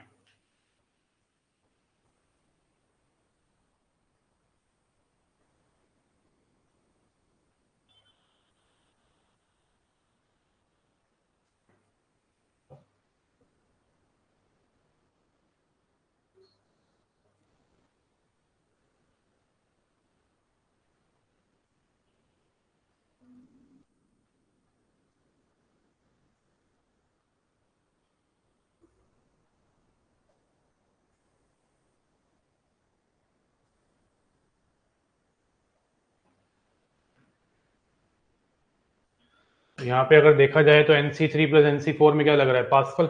यहाँ पे अगर देखा जाए तो NC3 प्लस NC4 में क्या लग रहा है, पास्कल।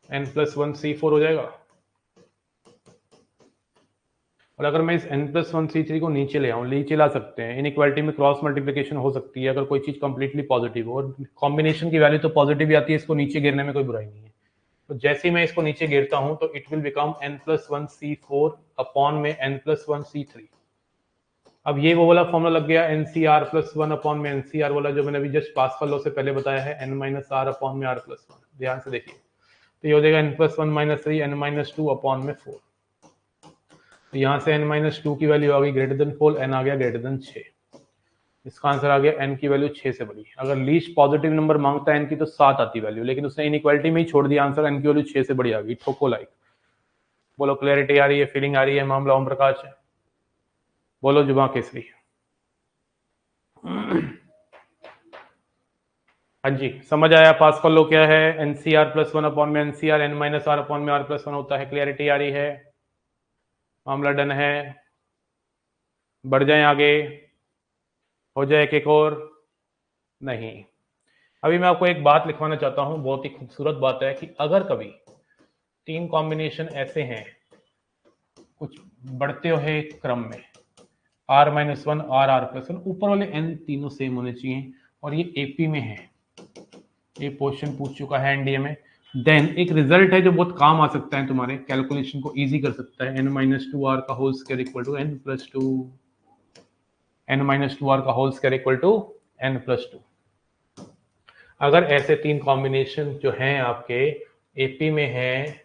n+1 C4 हो जाएगा। और अगर मैं इस n+1 C3 को नीचे ले आऊँ, नीचे ला सकते हैं, इनइक्वालिटी में क्रॉस मल्टीप्लिकेशन हो सकती है अगर कोई चीज़ कंप्लीटली पॉजिटिव हो, और कॉम्बिनेशन की वैल्यू तो पॉजिटिव ही आती है, इसको नीचे गिरने में कोई बुराई नहीं है। तो जैसे ही मैं इसको नीचे गिरता हूँ तो it will become n+1 C4 upon में n+1 C3। अब ये वो वाला फॉर्मूला लग गया NCR+1 अपॉन में NCR वाला, जो मैंने अभी जस्ट पास्कल लॉ से पहले बताया है, n-R अपॉन में R+1। ध्यान से देखिए, तो ये हो जाएगा n+1 - 3 n-2 अपॉन में 4। तो यहाँ से n-2 की वैल्यू आ गई ग्रेटर देन 4, n आ गया ग्रेटर देन 6। इसका आंसर आ गया n की वैल्यू 6 से बड़ी। अगर लीस्ट पॉजिटिव नंबर मांगता है n की तो 7 आती वैल्यू, लेकिन उसने इनइक्वालिटी में ही छोड़ दिया आंसर, n की वैल्यू 6 से बड़ी आ गई। ठोको लाइक। बोलो क्लैरिटी आ रही है, फीलिंग आ रही है? मामला ओम प्रकाश है। बोलो जुबा केसरी। हाँ जी, समझ आया पास्कल लॉ क्या है? NCR+1 अपॉन में NCR, n-R अपॉन में R+1 होता है। क्लियरिटी आ रही है? मामला डन है? बढ़ जाए आगे, हो जाए एक और? नहीं। अभी मैं आपको एक बात लिखवाना चाहता हूं, बहुत ही खूबसूरत बात है, कि अगर कभी 3 कॉम्बिनेशन ऐसे हैं कुछ बढ़ते हुए क्रम में, R-1 R+1, ऊपर वाले n तीनों सेम होने चाहिए, और ये एपी में है, ये क्वेश्चन पूछ चुका है एनडीए में, देन एक रिजल्ट है जो बहुत काम आ सकता है, तुम्हारे कैलकुलेशन को इजी कर सकता है। n-2r का whole square equal to n+2, n-2r का whole square equal to n+2। अगर ऐसे 3 कॉम्बिनेशन जो हैं आपके एपी में हैं,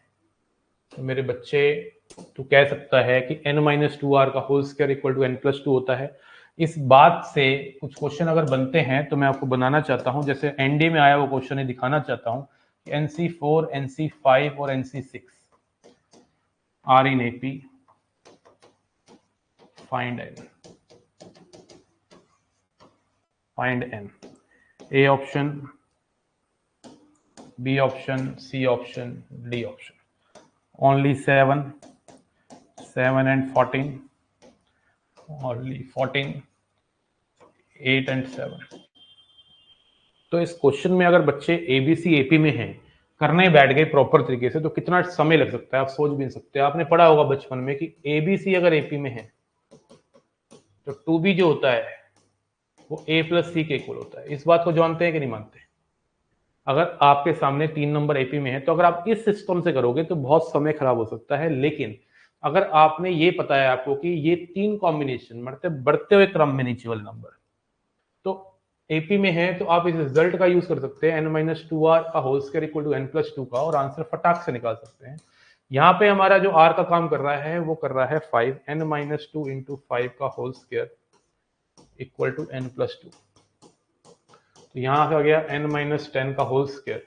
तो मेरे बच्चे तू कह सकता है कि n-2r का whole square equal to n+2 होता है। इस बात से कुछ क्वेश्चन अगर बनते हैं तो मैं आपको बनाना चाहता हूं, जैसे एनडी में आया वो क्वेश्चन है, दिखाना चाहता हूं कि NC4, NC5 और NC6 are in AP, find n, A option, B option, C option, D option. Only 7 and 14, only 14, 8 and 7। तो इस क्वेश्चन में अगर बच्चे एबीसी एपी में हैं, करने बैठ गए प्रॉपर तरीके से, तो कितना समय लग सकता है आप सोच भी नहीं सकते। आपने पढ़ा होगा बचपन में कि एबीसी अगर एपी में है तो टू बी जो होता है वो ए प्लस सी के इक्वल होता है। इस बात को जानते हैं कि नहीं मानते? अगर आपके सामने 3 नंबर एपी में है तो अगर आप इस सिस्टम से करोगे तो बहुत समय खराब हो सकता है। लेकिन अगर आपने ये पता है आपको कि ये 3 कॉम्बिनेशन मतलब बढ़ते हुए क्रम में नीचे वाले नंबर, तो एपी में है तो आप इस रिजल्ट का यूज कर सकते हैं n-2r का whole square equal to n+2 का, और आंसर फटाक से निकाल सकते हैं। यहाँ पे हमारा जो r का काम कर रहा है वो कर रहा है 5, n-2 इंटू 5 का whole square equal to n+2। तो यहाँ आ गया n-10 का whole square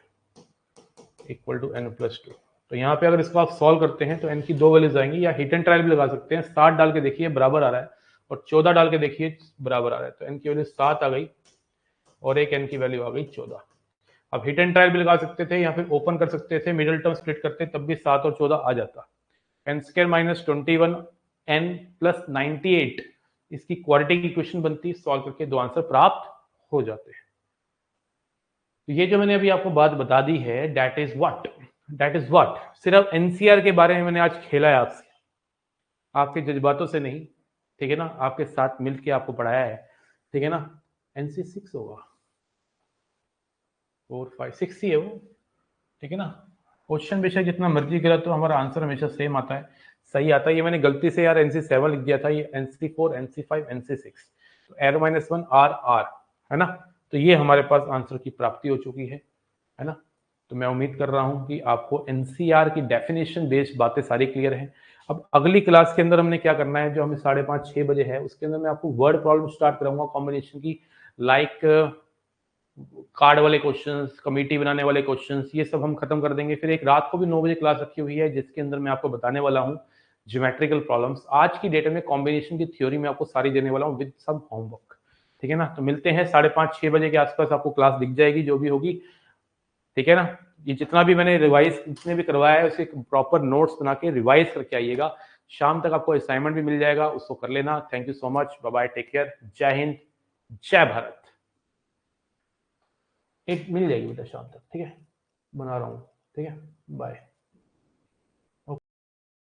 equal to n+2। तो यहाँ पे अगर इसको आप सॉल्व करते हैं तो n की 2 वैल्यूज आएंगी, या हिट एंड ट्रायल भी लगा सकते हैं। 7 डाल के देखिए बराबर आ रहा है, और 14 डाल के देखिए बराबर आ रहा है। तो n की वैल्यू 7 आ गई और एक n की वैल्यू आ गई 14। अब हिट एंड ट्रायल भी लगा सकते थे, या फिर ओपन कर सकते थे, मिडिल टर्म स्प्लिट करते तब भी 7 और 14 आ जाता। n² माइनस 21 n प्लस 98 इसकी क्वाड्रेटिक इक्वेशन बनती, सॉल्व करके 2 आंसर प्राप्त हो जाते हैं। तो ये जो मैंने अभी आपको बात बता दी है, दैट इज व्हाट सिर्फ एनसीआर के बारे में मैंने आज खेला है आपसे, आपके जज्बातों से नहीं, ठीक है ना, आपके साथ मिलके आपको पढ़ाया है, ठीक है ना। एनसी 6 होगा, 4 5 6 ही है वो, ठीक है ना। क्वेश्चन बेशक जितना मर्जी करा तो हमारा आंसर हमेशा सेम आता है, सही आता है। ये मैंने गलती से यार NC 7 लिख दिया था, ये NC 4 NC 5 NC 6, तो R-1 R है ना। तो ये हमारे पास आंसर की प्राप्ति हो चुकी है ना। तो मैं उम्मीद कर रहा हूं कि आपको एनसीआर की डेफिनेशन बेस्ड बातें सारी क्लियर हैं। अब अगली क्लास के अंदर हमने क्या करना है, जो हमें 5:30 6 बजे है, उसके अंदर मैं आपको वर्ड प्रॉब्लम स्टार्ट कराऊंगा कॉम्बिनेशन की, लाइक कार्ड वाले क्वेश्चंस, कमिटी बनाने वाले क्वेश्चंस, ये सब हम खत्म कर देंगे। फिर एक रात को भी 9 बजे क्लास रखी हुई है जिसके अंदर मैं आपको बताने वाला हूँ ज्योमेट्रिकल प्रॉब्लम्स। आज की डेट में कॉम्बिनेशन की थ्योरी में आपको सारी देने वाला हूँ विद सब होमवर्क, ठीक है ना। तो मिलते हैं 5:30 6 बजे के आसपास, आपको क्लास दिख जाएगी जो भी होगी, ठीक है ना। ये जितना भी मैंने रिवाइज जितने भी करवाया है उसके प्रॉपर नोट्स बना के रिवाइज करके आइएगा। शाम तक आपको असाइनमेंट भी मिल जाएगा, उसको कर लेना। Thank you so much, bye bye, take care, जय हिंद, जय भारत। एक मिल जाएगी बेटा शाम तक, ठीक है, बना रहा हूँ, ठीक है, बाय।